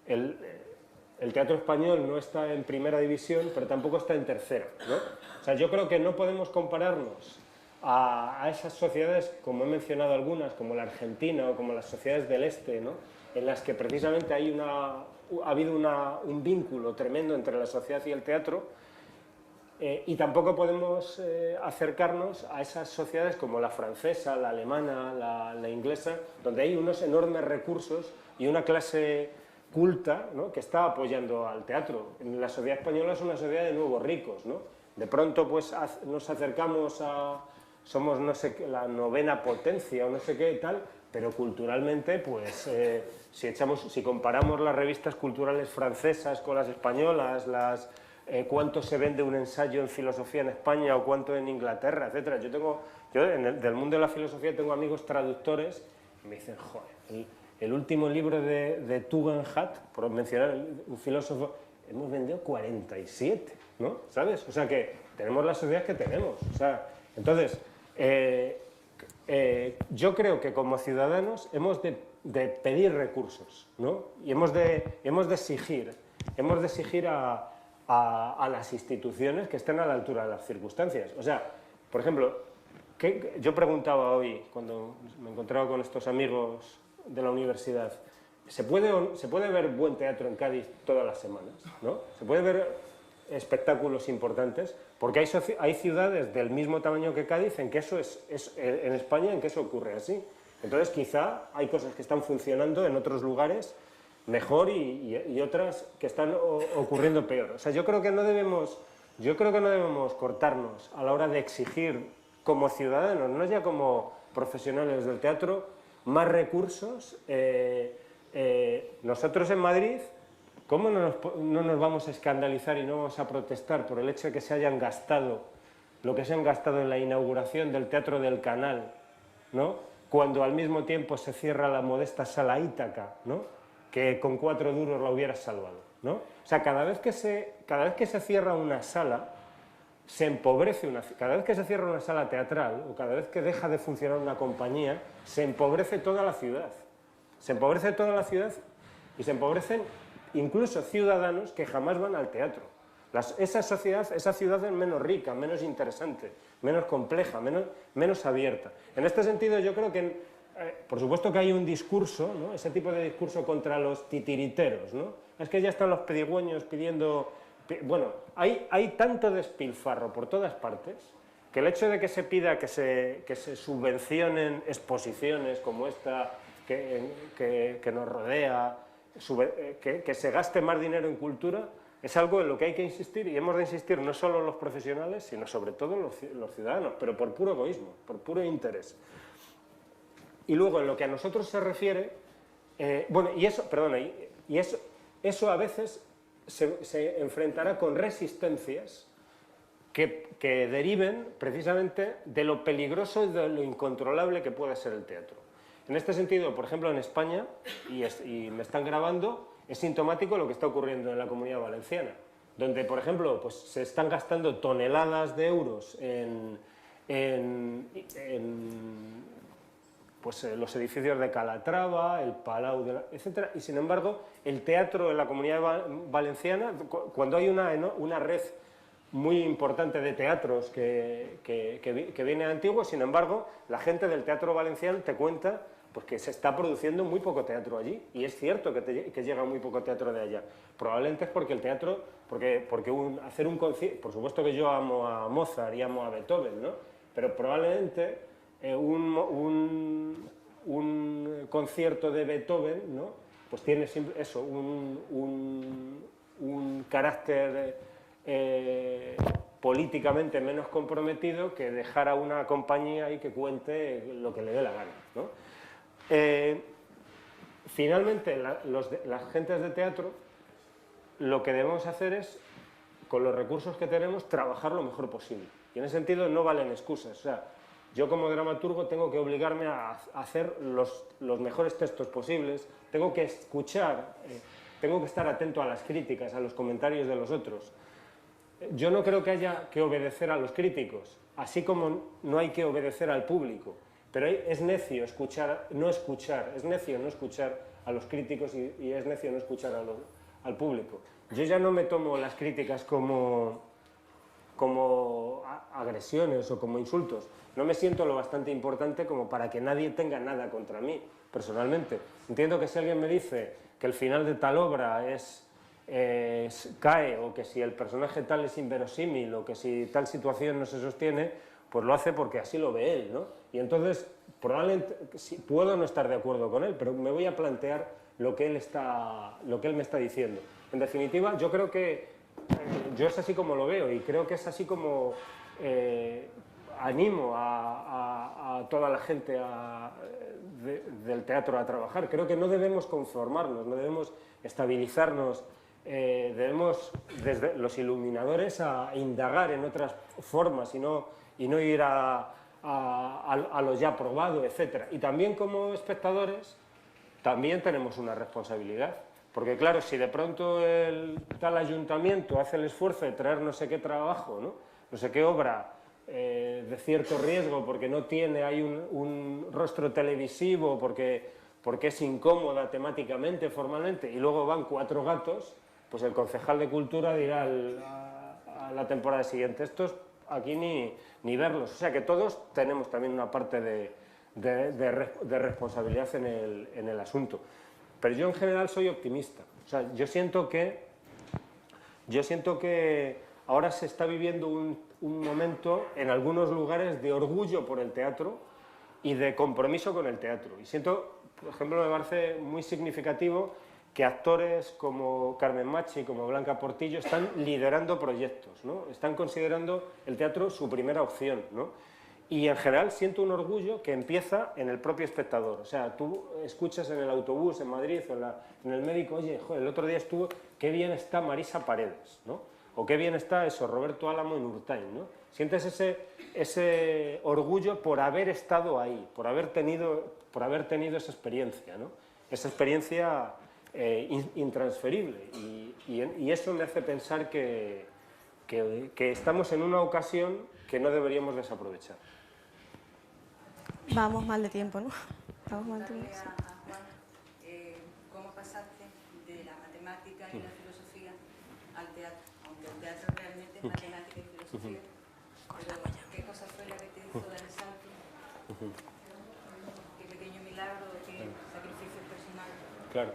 el teatro español no está en primera división, pero tampoco está en tercera, ¿no? O sea, yo creo que no podemos compararnos a esas sociedades, como he mencionado algunas, como la Argentina o como las sociedades del Este, ¿no? En las que precisamente ha habido un vínculo tremendo entre la sociedad y el teatro, y tampoco podemos acercarnos a esas sociedades como la francesa, la alemana, la inglesa, donde hay unos enormes recursos y una clase culta, ¿no? Que está apoyando al teatro. La sociedad española es una sociedad de nuevos ricos, ¿no? De pronto pues nos acercamos somos no sé qué, la 9ª potencia o no sé qué y tal, pero culturalmente, pues, si comparamos las revistas culturales francesas con las españolas, cuánto se vende un ensayo en filosofía en España o cuánto en Inglaterra, etcétera. Del mundo de la filosofía tengo amigos traductores y me dicen, joder, el último libro de Tugendhat, por mencionar un filósofo, hemos vendido 47, ¿no? ¿Sabes? O sea que tenemos la sociedad que tenemos. O sea, entonces, yo creo que como ciudadanos hemos de pedir recursos, ¿no? Y hemos de exigir a las instituciones que estén a la altura de las circunstancias. O sea, por ejemplo, yo preguntaba hoy, cuando me encontraba con estos amigos de la universidad, ¿se puede ver buen teatro en Cádiz todas las semanas? ¿No? ¿Se puede ver espectáculos importantes? Porque hay ciudades del mismo tamaño que Cádiz en que eso en España en que eso ocurre así. Entonces quizá hay cosas que están funcionando en otros lugares mejor y otras que están ocurriendo peor. O sea, yo creo que no debemos cortarnos a la hora de exigir como ciudadanos, no ya como profesionales del teatro, más recursos. Nosotros en Madrid, ¿cómo no nos vamos a escandalizar y no vamos a protestar por el hecho de que se hayan gastado lo que se han gastado en la inauguración del Teatro del Canal, ¿no? Cuando al mismo tiempo se cierra la modesta Sala Ítaca, ¿no? Que con 4 duros la hubiera salvado, ¿no? O sea, cada vez que se cierra una sala, se empobrece cada vez que se cierra una sala teatral o cada vez que deja de funcionar una compañía, se empobrece toda la ciudad. Se empobrece toda la ciudad y se empobrecen incluso ciudadanos que jamás van al teatro. Esa ciudad es menos rica, menos interesante, menos compleja, menos abierta. En este sentido yo creo que, por supuesto que hay un discurso, ¿no? Ese tipo de discurso contra los titiriteros, ¿no? Es que ya están los pedigüeños pidiendo... Bueno, hay tanto despilfarro por todas partes que el hecho de que se pida que se subvencionen exposiciones como esta que nos rodea, que se gaste más dinero en cultura, es algo en lo que hay que insistir, y hemos de insistir no solo los profesionales, sino sobre todo los ciudadanos, pero por puro egoísmo, por puro interés. Y luego, en lo que a nosotros se refiere, eso a veces se enfrentará con resistencias que deriven precisamente de lo peligroso y de lo incontrolable que puede ser el teatro. En este sentido, por ejemplo, en España, y me están grabando, es sintomático lo que está ocurriendo en la Comunidad Valenciana, donde, por ejemplo, pues, se están gastando toneladas de euros en los edificios de Calatrava, el Palau, etc. Y sin embargo, el teatro en la Comunidad Valenciana, cuando hay una red muy importante de teatros que viene antiguo, sin embargo, la gente del teatro valenciano te cuenta pues, que se está produciendo muy poco teatro allí, y es cierto que llega muy poco teatro de allá. Probablemente es porque el teatro, hacer un concierto, por supuesto que yo amo a Mozart y amo a Beethoven, ¿no? Pero probablemente un concierto de Beethoven, ¿no? Pues tiene eso, un carácter políticamente menos comprometido que dejar a una compañía y que cuente lo que le dé la gana, ¿no? Finalmente, las gentes de teatro, lo que debemos hacer es, con los recursos que tenemos, trabajar lo mejor posible. Y en ese sentido no valen excusas. O sea, yo como dramaturgo tengo que obligarme a hacer los mejores textos posibles, tengo que escuchar, tengo que estar atento a las críticas, a los comentarios de los otros. Yo no creo que haya que obedecer a los críticos, así como no hay que obedecer al público. Pero es necio no escuchar a los críticos y es necio no escuchar al público. Yo ya no me tomo las críticas como agresiones o como insultos. No me siento lo bastante importante como para que nadie tenga nada contra mí, personalmente. Entiendo que si alguien me dice que el final de tal obra cae, o que si el personaje tal es inverosímil, o que si tal situación no se sostiene, pues lo hace porque así lo ve él, ¿no? Y entonces, probablemente, puedo no estar de acuerdo con él, pero me voy a plantear lo que él me está diciendo. En definitiva, yo creo que yo es así como lo veo, y creo que es así como animo a toda la gente del teatro a trabajar. Creo que no debemos conformarnos, no debemos estabilizarnos, debemos, desde los iluminadores, a indagar en otras formas y no ir a lo ya probado, etc. Y también como espectadores, también tenemos una responsabilidad. Porque claro, si de pronto el tal ayuntamiento hace el esfuerzo de traer no sé qué trabajo, no sé qué obra de cierto riesgo, porque no tiene ahí un rostro televisivo, porque es incómoda temáticamente, formalmente, y luego van 4 gatos, pues el concejal de Cultura dirá a la temporada siguiente, estos aquí ni verlos. O sea que todos tenemos también una parte de responsabilidad en el asunto. Pero yo en general soy optimista. O sea, yo siento que ahora se está viviendo un momento en algunos lugares de orgullo por el teatro y de compromiso con el teatro. Y siento, por ejemplo, me parece muy significativo que actores como Carmen Machi, como Blanca Portillo, están liderando proyectos, ¿no? Están considerando el teatro su primera opción, ¿no? Y en general siento un orgullo que empieza en el propio espectador. O sea, tú escuchas en el autobús en Madrid o en el médico, oye, joder, el otro día estuvo, qué bien está Marisa Paredes, ¿no? O qué bien está eso, Roberto Álamo en Urtain, ¿no? Sientes ese orgullo por haber estado ahí, por haber tenido esa experiencia, ¿no? Esa experiencia intransferible. Y eso me hace pensar que estamos en una ocasión que no deberíamos desaprovechar.
Vamos mal de tiempo, ¿no? Vamos mal de tiempo.
Sí. Juan, ¿cómo pasaste de la matemática y la filosofía al teatro? Aunque el teatro realmente es matemática y filosofía. Pero, ¿qué cosa fue la que te hizo dar el salto? ¿Qué pequeño milagro, qué sacrificio personal?
Claro.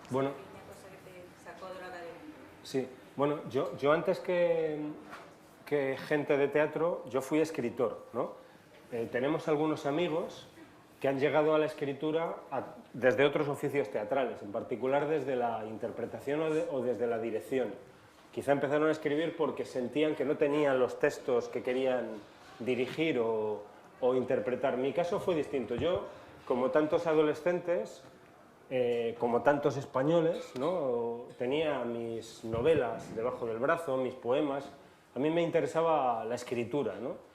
Bueno.
¿Qué pequeña cosa que te sacó de la academia?
Sí. Bueno, yo antes que gente de teatro, yo fui escritor, ¿no? Tenemos algunos amigos que han llegado a la escritura desde otros oficios teatrales, en particular desde la interpretación o desde la dirección. Quizá empezaron a escribir porque sentían que no tenían los textos que querían dirigir o interpretar. Mi caso fue distinto. Yo, como tantos adolescentes, como tantos españoles, ¿no? Tenía mis novelas debajo del brazo, mis poemas. A mí me interesaba la escritura, ¿no?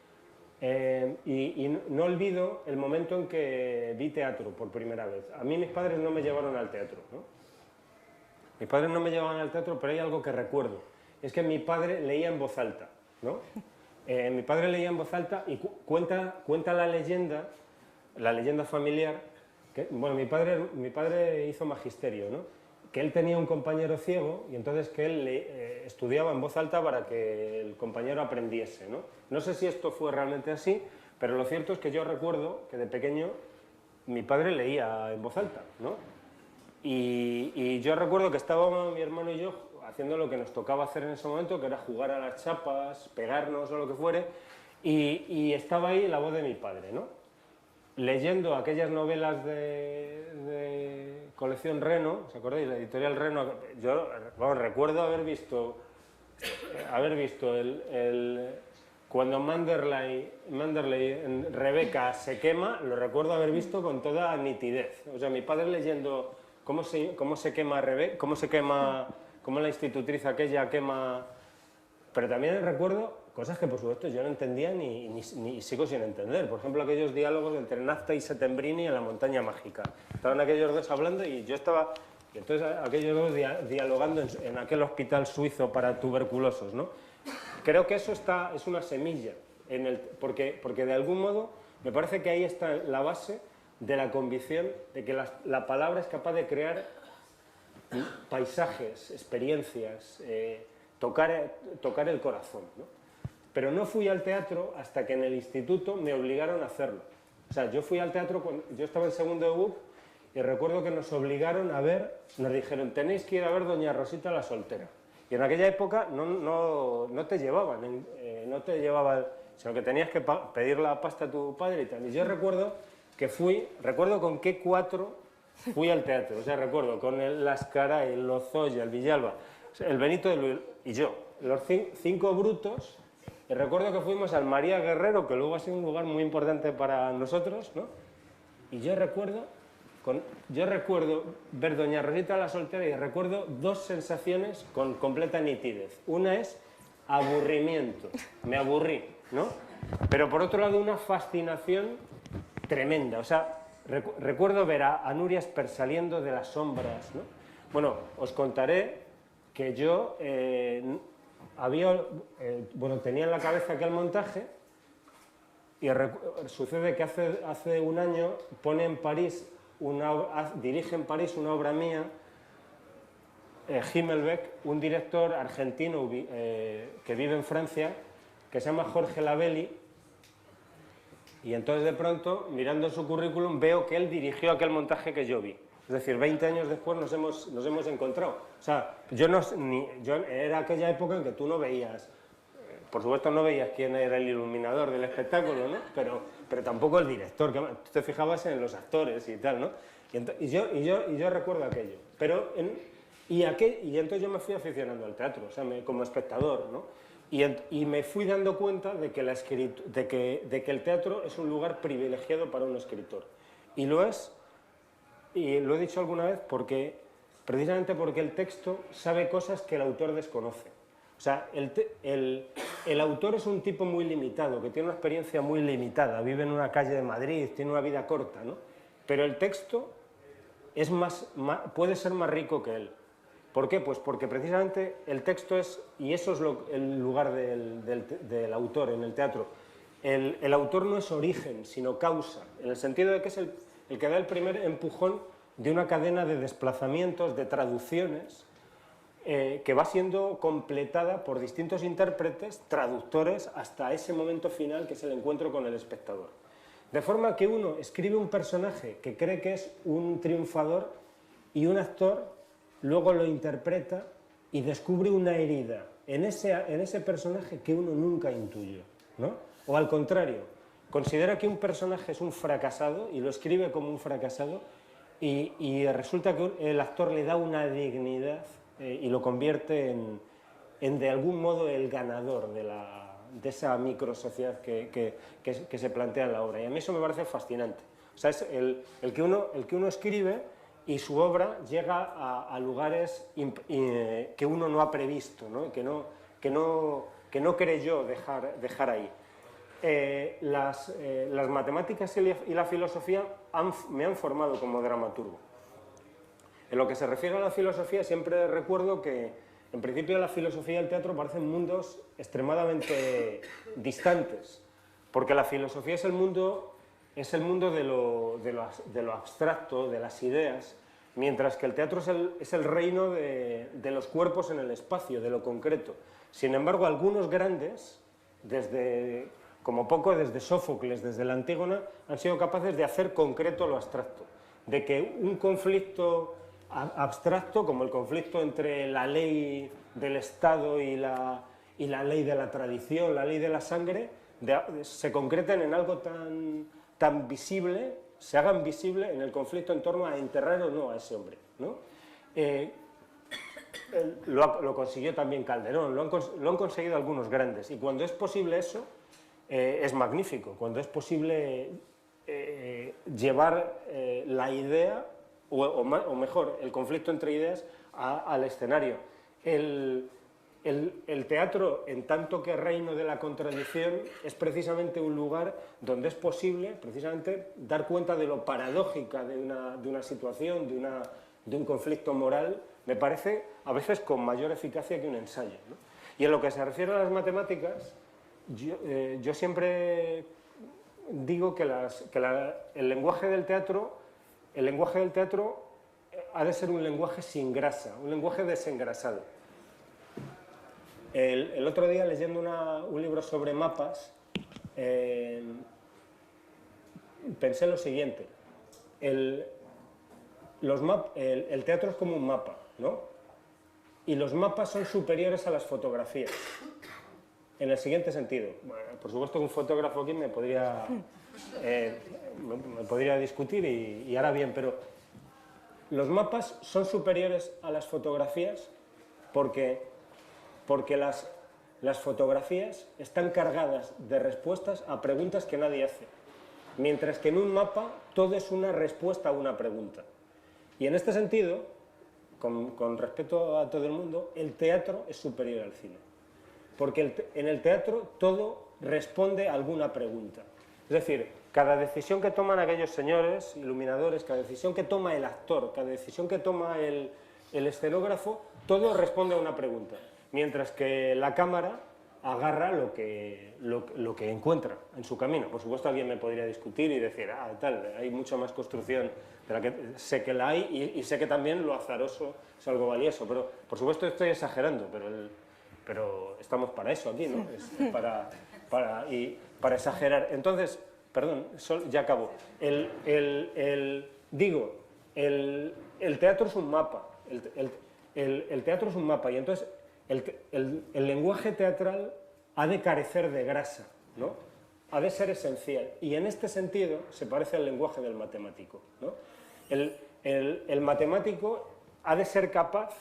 Y no olvido el momento en que vi teatro por primera vez. A mí mis padres no me llevaron al teatro, ¿no? Mis padres no me llevaban al teatro, pero hay algo que recuerdo. Es que mi padre leía en voz alta, ¿no? Mi padre leía en voz alta y cuenta la leyenda familiar. Bueno, mi padre hizo magisterio, ¿no? Que él tenía un compañero ciego y entonces que él estudiaba en voz alta para que el compañero aprendiese, ¿no? No sé si esto fue realmente así, pero lo cierto es que yo recuerdo que de pequeño mi padre leía en voz alta, ¿no? Y yo recuerdo que estábamos mi hermano y yo haciendo lo que nos tocaba hacer en ese momento, que era jugar a las chapas, pegarnos o lo que fuere, y estaba ahí la voz de mi padre, ¿no? Leyendo aquellas novelas de colección Reno, ¿os acordáis? La editorial Reno, yo recuerdo haber visto cuando Manderley en Rebeca se quema, lo recuerdo haber visto con toda nitidez. O sea, mi padre leyendo cómo se quema Rebeca, cómo la institutriz aquella quema. Pero también recuerdo cosas que, por supuesto, yo no entendía ni sigo sin entender. Por ejemplo, aquellos diálogos entre Nafta y Settembrini en La montaña mágica. Estaban aquellos dos hablando y yo estaba... Y entonces aquellos dos dialogando en aquel hospital suizo para tuberculosos, ¿no? Creo que eso es una semilla, porque de algún modo me parece que ahí está la base de la convicción de que la palabra es capaz de crear paisajes, experiencias, tocar el corazón, ¿no? Pero no fui al teatro hasta que en el instituto me obligaron a hacerlo. O sea, yo fui al teatro cuando yo estaba en segundo de BUP y recuerdo que nos obligaron a ver, nos dijeron, tenéis que ir a ver Doña Rosita la soltera. Y en aquella época no te llevaban, sino que tenías que pedir la pasta a tu padre y tal. Y yo recuerdo con qué 4 fui al teatro. O sea, recuerdo con el Lascaray, el Lozoya, el Villalba, el Benito de Luis y yo, los 5 brutos Y recuerdo que fuimos al María Guerrero, que luego ha sido un lugar muy importante para nosotros, ¿no? Y yo recuerdo ver Doña Rosita la Soltera y recuerdo dos sensaciones con completa nitidez. Una es aburrimiento, me aburrí, ¿no? Pero por otro lado una fascinación tremenda, o sea, recuerdo ver a Nuria Esper saliendo de las sombras, ¿no? Bueno, os contaré que yo tenía en la cabeza aquel montaje y sucede que hace un año dirige en París una obra mía, Himmelbeck, un director argentino que vive en Francia, que se llama Jorge Labelli, y entonces de pronto, mirando su currículum, veo que él dirigió aquel montaje que yo vi. Es decir, 20 años después nos hemos encontrado. O sea, era aquella época en que tú no veías, por supuesto no veías quién era el iluminador del espectáculo, ¿no? Pero tampoco el director, que tú te fijabas en los actores y tal, ¿no? Y yo recuerdo aquello. Y entonces yo me fui aficionando al teatro, o sea, como espectador, ¿no? Y me fui dando cuenta de que el teatro es un lugar privilegiado para un escritor. Y lo es, y lo he dicho alguna vez, precisamente porque el texto sabe cosas que el autor desconoce. O sea, el autor es un tipo muy limitado, que tiene una experiencia muy limitada, vive en una calle de Madrid, tiene una vida corta, ¿no? Pero el texto puede ser más rico que él. ¿Por qué? Pues porque precisamente el texto es, y eso es el lugar del autor en el teatro, el autor no es origen, sino causa, en el sentido de que es el que da el primer empujón de una cadena de desplazamientos, de traducciones, que va siendo completada por distintos intérpretes, traductores, hasta ese momento final que es el encuentro con el espectador. De forma que uno escribe un personaje que cree que es un triunfador y un actor luego lo interpreta y descubre una herida en ese personaje que uno nunca intuyó, ¿no? O al contrario, considera que un personaje es un fracasado y lo escribe como un fracasado y resulta que el actor le da una dignidad y lo convierte en de algún modo el ganador de esa microsociedad que se plantea en la obra. Y a mí eso me parece fascinante. O sea, es el que uno escribe y su obra llega a lugares que uno no ha previsto, ¿no? Que no creyó dejar ahí. Las matemáticas y la filosofía me han formado como dramaturgo. En lo que se refiere a la filosofía, siempre recuerdo que, en principio, la filosofía y el teatro parecen mundos extremadamente distantes, porque la filosofía es el mundo de lo abstracto, de las ideas, mientras que el teatro es el reino de los cuerpos en el espacio, de lo concreto. Sin embargo, algunos grandes, como poco desde Sófocles, desde la Antígona, han sido capaces de hacer concreto lo abstracto, de que un conflicto abstracto, como el conflicto entre la ley del Estado y la ley de la tradición, la ley de la sangre, se concreten en algo tan visible, se hagan visible en el conflicto en torno a enterrar o no a ese hombre, ¿no? Lo consiguió también Calderón, lo han conseguido algunos grandes, y cuando es posible eso, es magnífico, cuando es posible llevar la idea, o mejor, el conflicto entre ideas al escenario. El teatro, en tanto que reino de la contradicción, es precisamente un lugar donde es posible, precisamente, dar cuenta de lo paradójica de una situación, de un conflicto moral, me parece, a veces con mayor eficacia que un ensayo, ¿no? Y en lo que se refiere a las matemáticas, yo siempre digo que el lenguaje del teatro ha de ser un lenguaje sin grasa, un lenguaje desengrasado. El otro día, leyendo un libro sobre mapas, pensé lo siguiente: el teatro es como un mapa, ¿no? Y los mapas son superiores a las fotografías, en el siguiente sentido. Bueno, por supuesto que un fotógrafo aquí me podría discutir y hará bien, pero los mapas son superiores a las fotografías porque las fotografías están cargadas de respuestas a preguntas que nadie hace, mientras que en un mapa todo es una respuesta a una pregunta. Y en este sentido, con respeto a todo el mundo, el teatro es superior al cine, porque en el teatro todo responde a alguna pregunta. Es decir, cada decisión que toman aquellos señores iluminadores, cada decisión que toma el actor, cada decisión que toma el escenógrafo, todo responde a una pregunta, mientras que la cámara agarra lo que encuentra en su camino. Por supuesto, alguien me podría discutir y decir, hay mucha más construcción de la que sé que la hay, y sé que también lo azaroso es algo valioso, pero por supuesto estoy exagerando, pero estamos para eso aquí, ¿no? Es para exagerar. Entonces, perdón, ya acabo. El teatro es un mapa. El teatro es un mapa, y entonces el lenguaje teatral ha de carecer de grasa, ¿no? Ha de ser esencial, y en este sentido se parece al lenguaje del matemático, ¿no? El matemático ha de ser capaz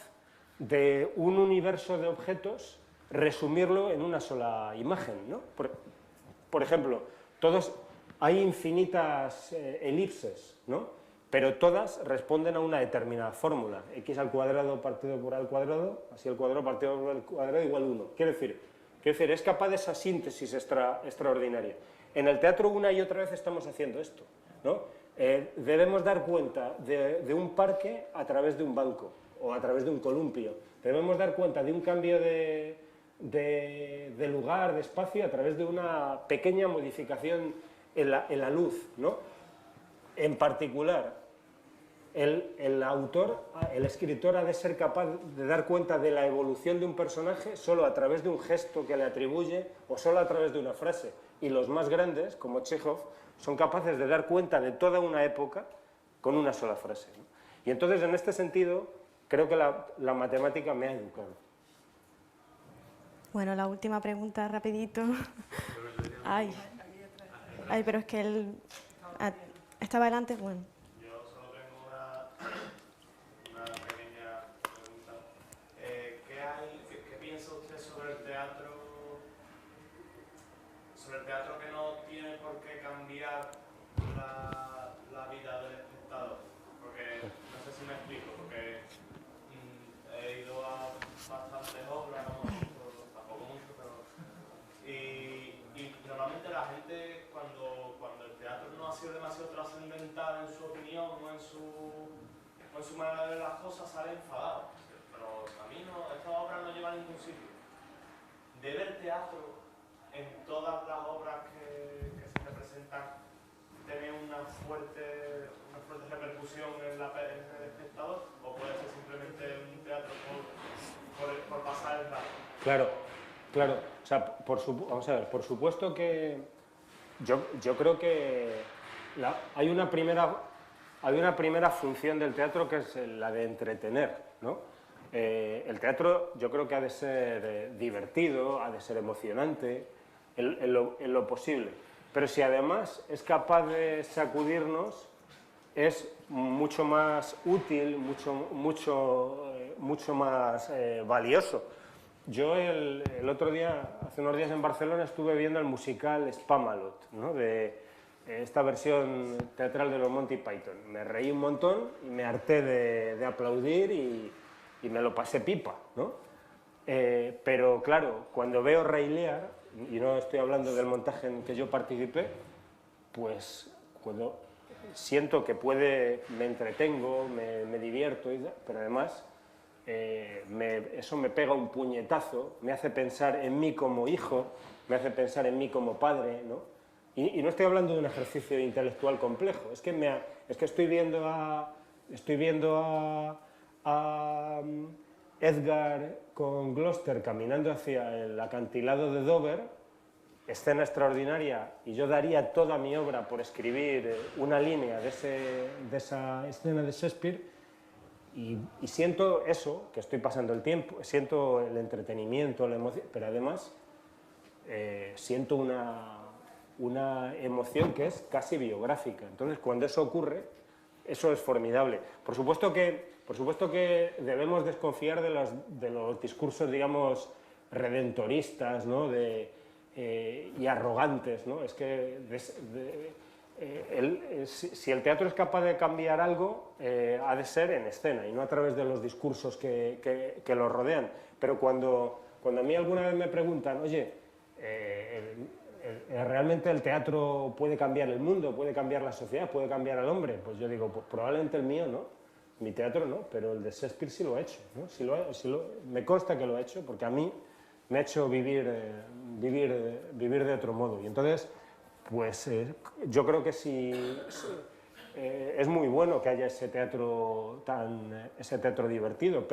de un universo de objetos resumirlo en una sola imagen, ¿no? Por ejemplo, hay infinitas elipses, ¿no? Pero todas responden a una determinada fórmula, x al cuadrado partido por a al cuadrado, así al cuadrado partido por al cuadrado igual 1. Quiero decir, es capaz de esa síntesis extraordinaria. En el teatro una y otra vez estamos haciendo esto, ¿no? Debemos dar cuenta de un parque a través de un banco, o a través de un columpio. Debemos dar cuenta de un cambio de lugar, de espacio, a través de una pequeña modificación en la luz, ¿no? En particular, el autor, el escritor, ha de ser capaz de dar cuenta de la evolución de un personaje solo a través de un gesto que le atribuye, o solo a través de una frase. Y los más grandes, como Chekhov, son capaces de dar cuenta de toda una época con una sola frase, ¿no? Y entonces, en este sentido, creo que la matemática me ha educado.
Bueno, la última pregunta, rapidito. Ay, pero es que él estaba delante, bueno.
Yo solo tengo una pequeña pregunta. ¿Qué piensa usted sobre el teatro que no tiene por qué cambiar la vida del espectador? Porque, no sé si me explico, porque he ido a bastantes obras, tampoco mucho, pero... Y normalmente la gente, cuando el teatro no ha sido demasiado trascendental en su opinión o en su manera de ver las cosas, sale enfadado. Pero a mí esta obra no lleva a ningún sitio. ¿Debe el teatro, en todas las obras que se representan, tener una fuerte repercusión en el espectador? ¿O puede ser simplemente un teatro por pasar el rato?
Claro, o sea, vamos a ver, por supuesto que yo creo que hay una primera función del teatro, que es la de entretener, ¿no? El teatro yo creo que ha de ser divertido, ha de ser emocionante, en lo posible, pero si además es capaz de sacudirnos, es mucho más útil, mucho más valioso. Yo el otro día, hace unos días en Barcelona, estuve viendo el musical Spamalot, ¿no? De esta versión teatral de los Monty Python. Me reí un montón y me harté de aplaudir y me lo pasé pipa, ¿no? Pero claro, cuando veo Rey Lear, y no estoy hablando del montaje en que yo participé, pues cuando siento que me entretengo, me divierto, pero además eso me pega un puñetazo, me hace pensar en mí como hijo, me hace pensar en mí como padre, ¿no? Y no estoy hablando de un ejercicio intelectual complejo, es que estoy viendo a Edgar con Gloucester caminando hacia el acantilado de Dover, escena extraordinaria, y yo daría toda mi obra por escribir una línea de esa escena de Shakespeare. Y siento eso, que estoy pasando el tiempo, siento el entretenimiento, la emoción, pero además siento una emoción que es casi biográfica. Entonces, cuando eso ocurre, eso es formidable. Por supuesto que debemos desconfiar de los discursos, digamos, redentoristas, ¿no? Y arrogantes, ¿no? Es que si el teatro es capaz de cambiar algo, ha de ser en escena y no a través de los discursos que lo rodean. Pero cuando a mí alguna vez me preguntan, oye, ¿realmente el teatro puede cambiar el mundo, puede cambiar la sociedad, puede cambiar al hombre? Pues yo digo, pues probablemente el mío no, mi teatro no, pero el de Shakespeare sí lo ha hecho, ¿no? Me consta que lo ha hecho, porque a mí me ha hecho vivir de otro modo. Y entonces, pues yo creo que es muy bueno que haya ese teatro divertido,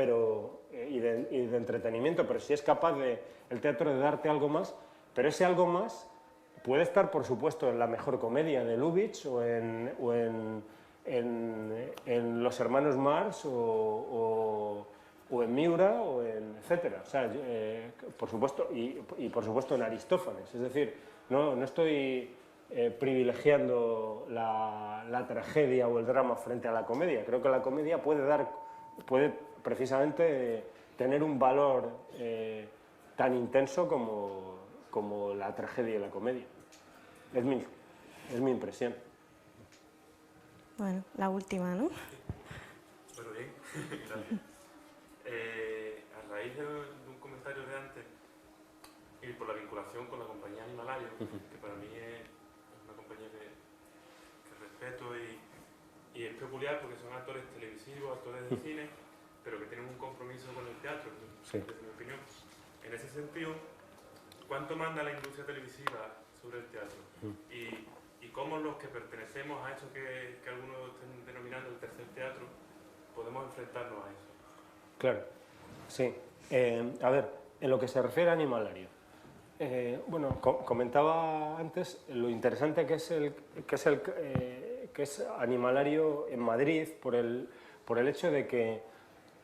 y de entretenimiento, pero si es capaz el teatro de darte algo más, pero ese algo más puede estar, por supuesto, en la mejor comedia de Lubitsch o en Los Hermanos Marx o en Miura o etcétera. O sea, por supuesto, y por supuesto en Aristófanes. Es decir, no estoy privilegiando la tragedia o el drama frente a la comedia. Creo que la comedia puede precisamente tener un valor tan intenso como la tragedia y la comedia. Es mi impresión.
Bueno, la última, ¿no?
Bueno, bien, gracias. A raíz de un comentario de antes y por la vinculación con la compañía Animalario, que para mí es una compañía que respeto y es peculiar porque son actores televisivos, actores de cine, pero que tienen un compromiso con el teatro,
Sí.
desde mi opinión. En ese sentido, ¿cuánto manda la industria televisiva sobre el teatro? Y cómo los que pertenecemos a eso que algunos estén denominando el tercer teatro, podemos enfrentarnos a eso.
Claro, sí. A ver, en lo que se refiere a Animalario, bueno, comentaba antes lo interesante que es Animalario en Madrid por el hecho de que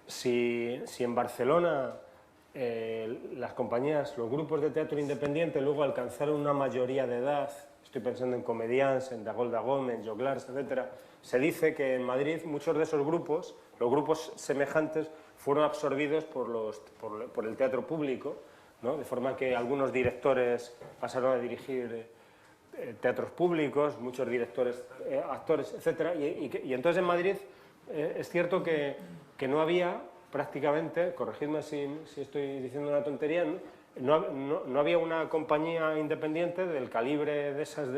si en Barcelona las compañías, los grupos de teatro independiente luego alcanzaron una mayoría de edad, estoy pensando en Comedians, en Dagol Dagom, en Joglars, etc., se dice que en Madrid muchos de esos grupos, los grupos semejantes, fueron absorbidos por el teatro público, ¿no? De forma que algunos directores pasaron a dirigir teatros públicos, muchos directores, actores, etc. Y entonces en Madrid es cierto que no había prácticamente, corregidme si estoy diciendo una tontería, no había una compañía independiente del calibre de esas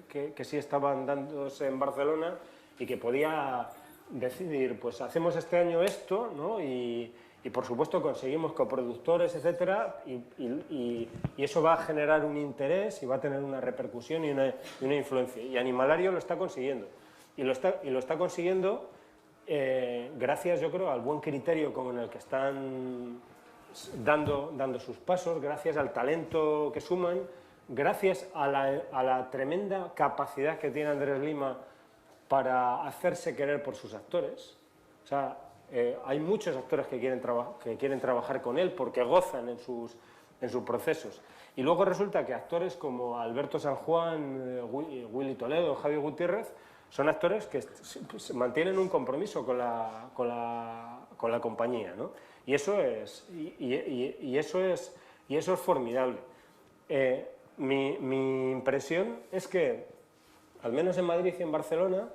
que sí estaban dándose en Barcelona y que podía decidir, pues hacemos este año esto, ¿no? Y por supuesto conseguimos coproductores, etcétera, y eso va a generar un interés y va a tener una repercusión y una influencia. Y Animalario lo está consiguiendo. Y lo está consiguiendo gracias, yo creo, al buen criterio con el que están dando sus pasos, gracias al talento que suman, gracias a la tremenda capacidad que tiene Andrés Lima para hacerse querer por sus actores. O sea, hay muchos actores que quieren trabajar con él porque gozan en sus procesos. Y luego resulta que actores como Alberto San Juan, Willy Toledo, Javier Gutiérrez, son actores que mantienen un compromiso con la compañía, ¿no? Y eso es formidable. Mi impresión es que, al menos en Madrid y en Barcelona,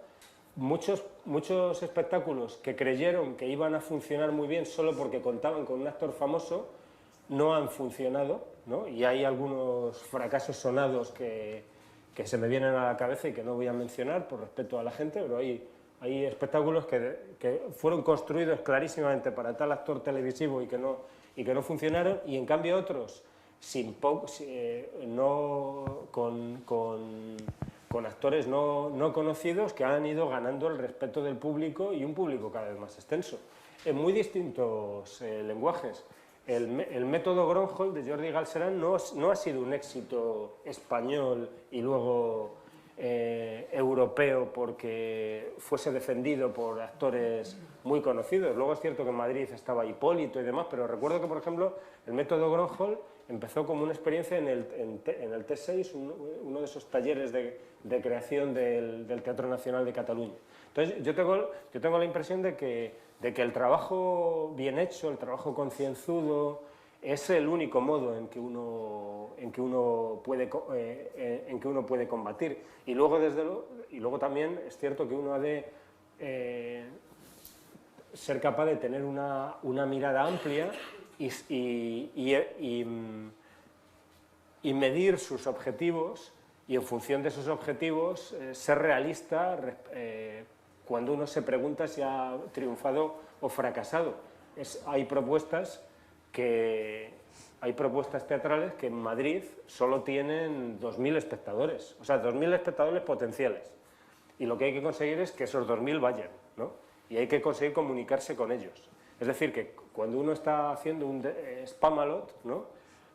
muchos espectáculos que creyeron que iban a funcionar muy bien solo porque contaban con un actor famoso no han funcionado, ¿no? Y hay algunos fracasos sonados que se me vienen a la cabeza y que no voy a mencionar por respeto a la gente, pero hay espectáculos que fueron construidos clarísimamente para tal actor televisivo y que no funcionaron, y en cambio otros con actores no conocidos que han ido ganando el respeto del público y un público cada vez más extenso, en muy distintos lenguajes. El método Gronholm de Jordi Galcerán no ha sido un éxito español y luego europeo porque fuese defendido por actores muy conocidos. Luego es cierto que en Madrid estaba Hipólito y demás, pero recuerdo que, por ejemplo, el método Gronholm empezó como una experiencia en el T6, uno de esos talleres de creación del Teatro Nacional de Cataluña. Entonces, yo tengo la impresión de que el trabajo bien hecho, el trabajo concienzudo, es el único modo en que uno puede combatir. Y luego también es cierto que uno ha de ser capaz de tener una mirada amplia y medir sus objetivos, y en función de esos objetivos ser realista cuando uno se pregunta si ha triunfado o fracasado. Hay propuestas teatrales que en Madrid solo tienen 2.000 espectadores, o sea, 2.000 espectadores potenciales, y lo que hay que conseguir es que esos 2.000 vayan, ¿no? Y hay que conseguir comunicarse con ellos. Es decir, que cuando uno está haciendo un Spamalot, ¿no?,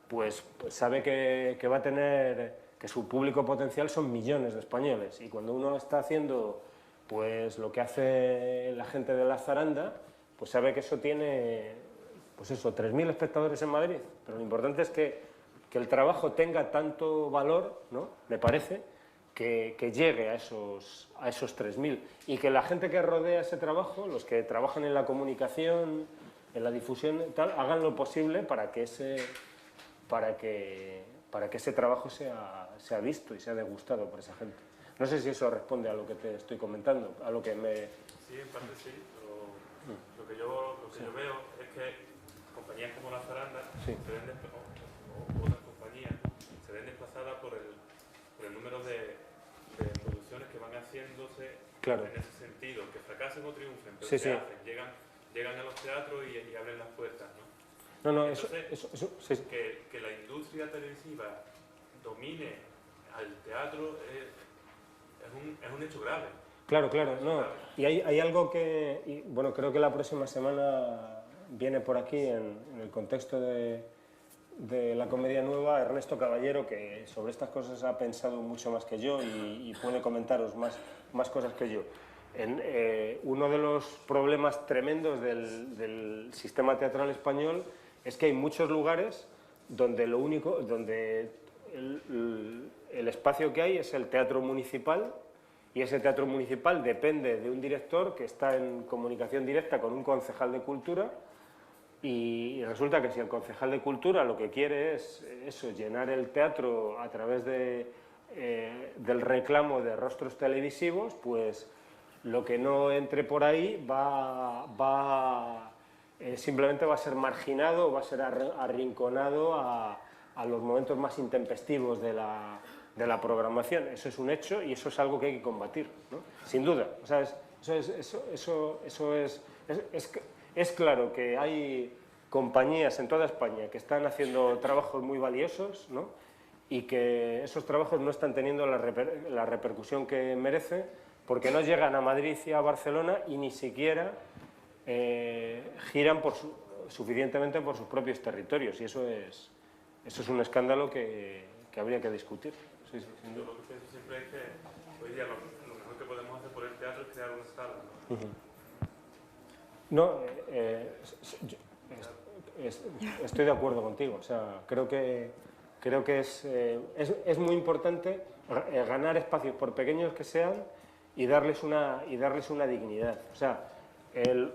pues sabe que va a tener, que su público potencial son millones de españoles, y cuando uno está haciendo pues lo que hace la gente de la Zaranda, pues sabe que eso tiene, pues eso, 3.000 espectadores en Madrid. Pero lo importante es que el trabajo tenga tanto valor, ¿no?, me parece, que llegue a esos 3.000, y que la gente que rodea ese trabajo, los que trabajan en la comunicación, en la difusión y tal, hagan lo posible para que ese trabajo sea visto y sea degustado por esa gente. No sé si eso responde a lo que te estoy comentando, a lo que me...
Sí, en parte sí, pero lo que yo veo es que compañías como la Zaranda
Sí.
o otras compañías se ven desplazadas por el número de producciones que van haciéndose,
Claro.
en ese sentido, que fracasen o triunfen, pero
Sí,
se
sí.
hacen, llegan a los teatros y abren las puertas, ¿no?
No,
Entonces,
eso sí.
que la industria televisiva domine al teatro es un hecho grave.
Claro, no. Y hay algo que, bueno, creo que la próxima semana viene por aquí, en el contexto de la Comedia Nueva, Ernesto Caballero, que sobre estas cosas ha pensado mucho más que yo y puede comentaros más cosas que yo. Uno de los problemas tremendos del sistema teatral español es que hay muchos lugares donde el espacio que hay es el teatro municipal, y ese teatro municipal depende de un director que está en comunicación directa con un concejal de cultura, y resulta que si el concejal de cultura lo que quiere es eso, llenar el teatro a través del reclamo de rostros televisivos, pues lo que no entre por ahí simplemente va a ser marginado, va a ser arrinconado a los momentos más intempestivos de la programación. Eso es un hecho y eso es algo que hay que combatir, ¿no? Sin duda. O sea, es claro que hay compañías en toda España que están haciendo trabajos muy valiosos, ¿no?, y que esos trabajos no están teniendo la repercusión que merecen, porque no llegan a Madrid y a Barcelona y ni siquiera giran suficientemente por sus propios territorios, y eso es un escándalo que habría que discutir. Sí, sin duda.
Yo lo que pienso siempre es que hoy día lo mejor que podemos hacer por el teatro es crear una sala, ¿no?
Estoy de acuerdo contigo. O sea, creo que es muy importante ganar espacios, por pequeños que sean, y darles una dignidad. O sea, el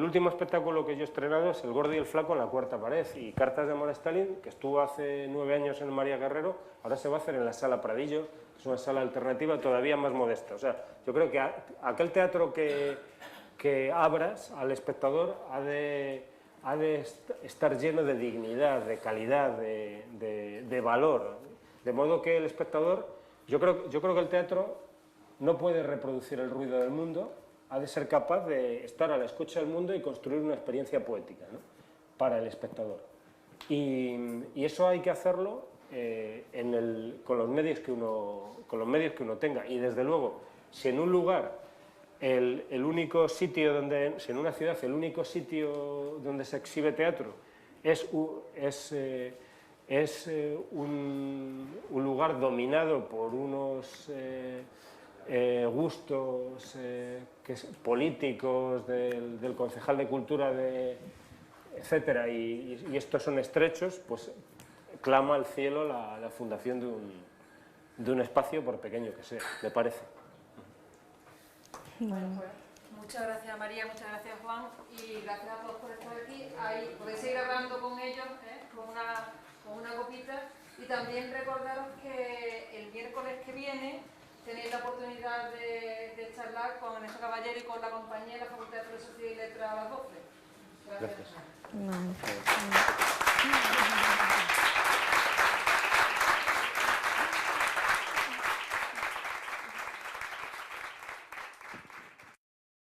último espectáculo que yo he estrenado es El gordo y el flaco en la cuarta pared, y Cartas de amor a Stalin, que estuvo hace 9 años en María Guerrero, ahora se va a hacer en la Sala Pradillo, que es una sala alternativa todavía más modesta. O sea, yo creo que aquel teatro que abras al espectador ha de estar lleno de dignidad, de calidad, de valor, de modo que el espectador, yo creo que el teatro no puede reproducir el ruido del mundo, ha de ser capaz de estar a la escucha del mundo y construir una experiencia poética, ¿no?, para el espectador. Y eso hay que hacerlo con los medios que uno tenga. Y desde luego, si en un lugar, el único sitio donde, si en una ciudad el único sitio donde se exhibe teatro es un lugar dominado por unos gustos políticos del concejal de cultura, etcétera, y estos son estrechos, pues clama al cielo la fundación de un espacio, por pequeño que sea, me parece.
Bueno,
muchas gracias María, muchas gracias Juan y gracias a todos por estar aquí. Ahí podéis seguir hablando con ellos, con una copita, y también recordaros que el miércoles que viene tenéis la oportunidad de charlar con Ernesto Caballero y con la compañía de la Facultad de Filosofía y Letras a las 12. Gracias.
Gracias.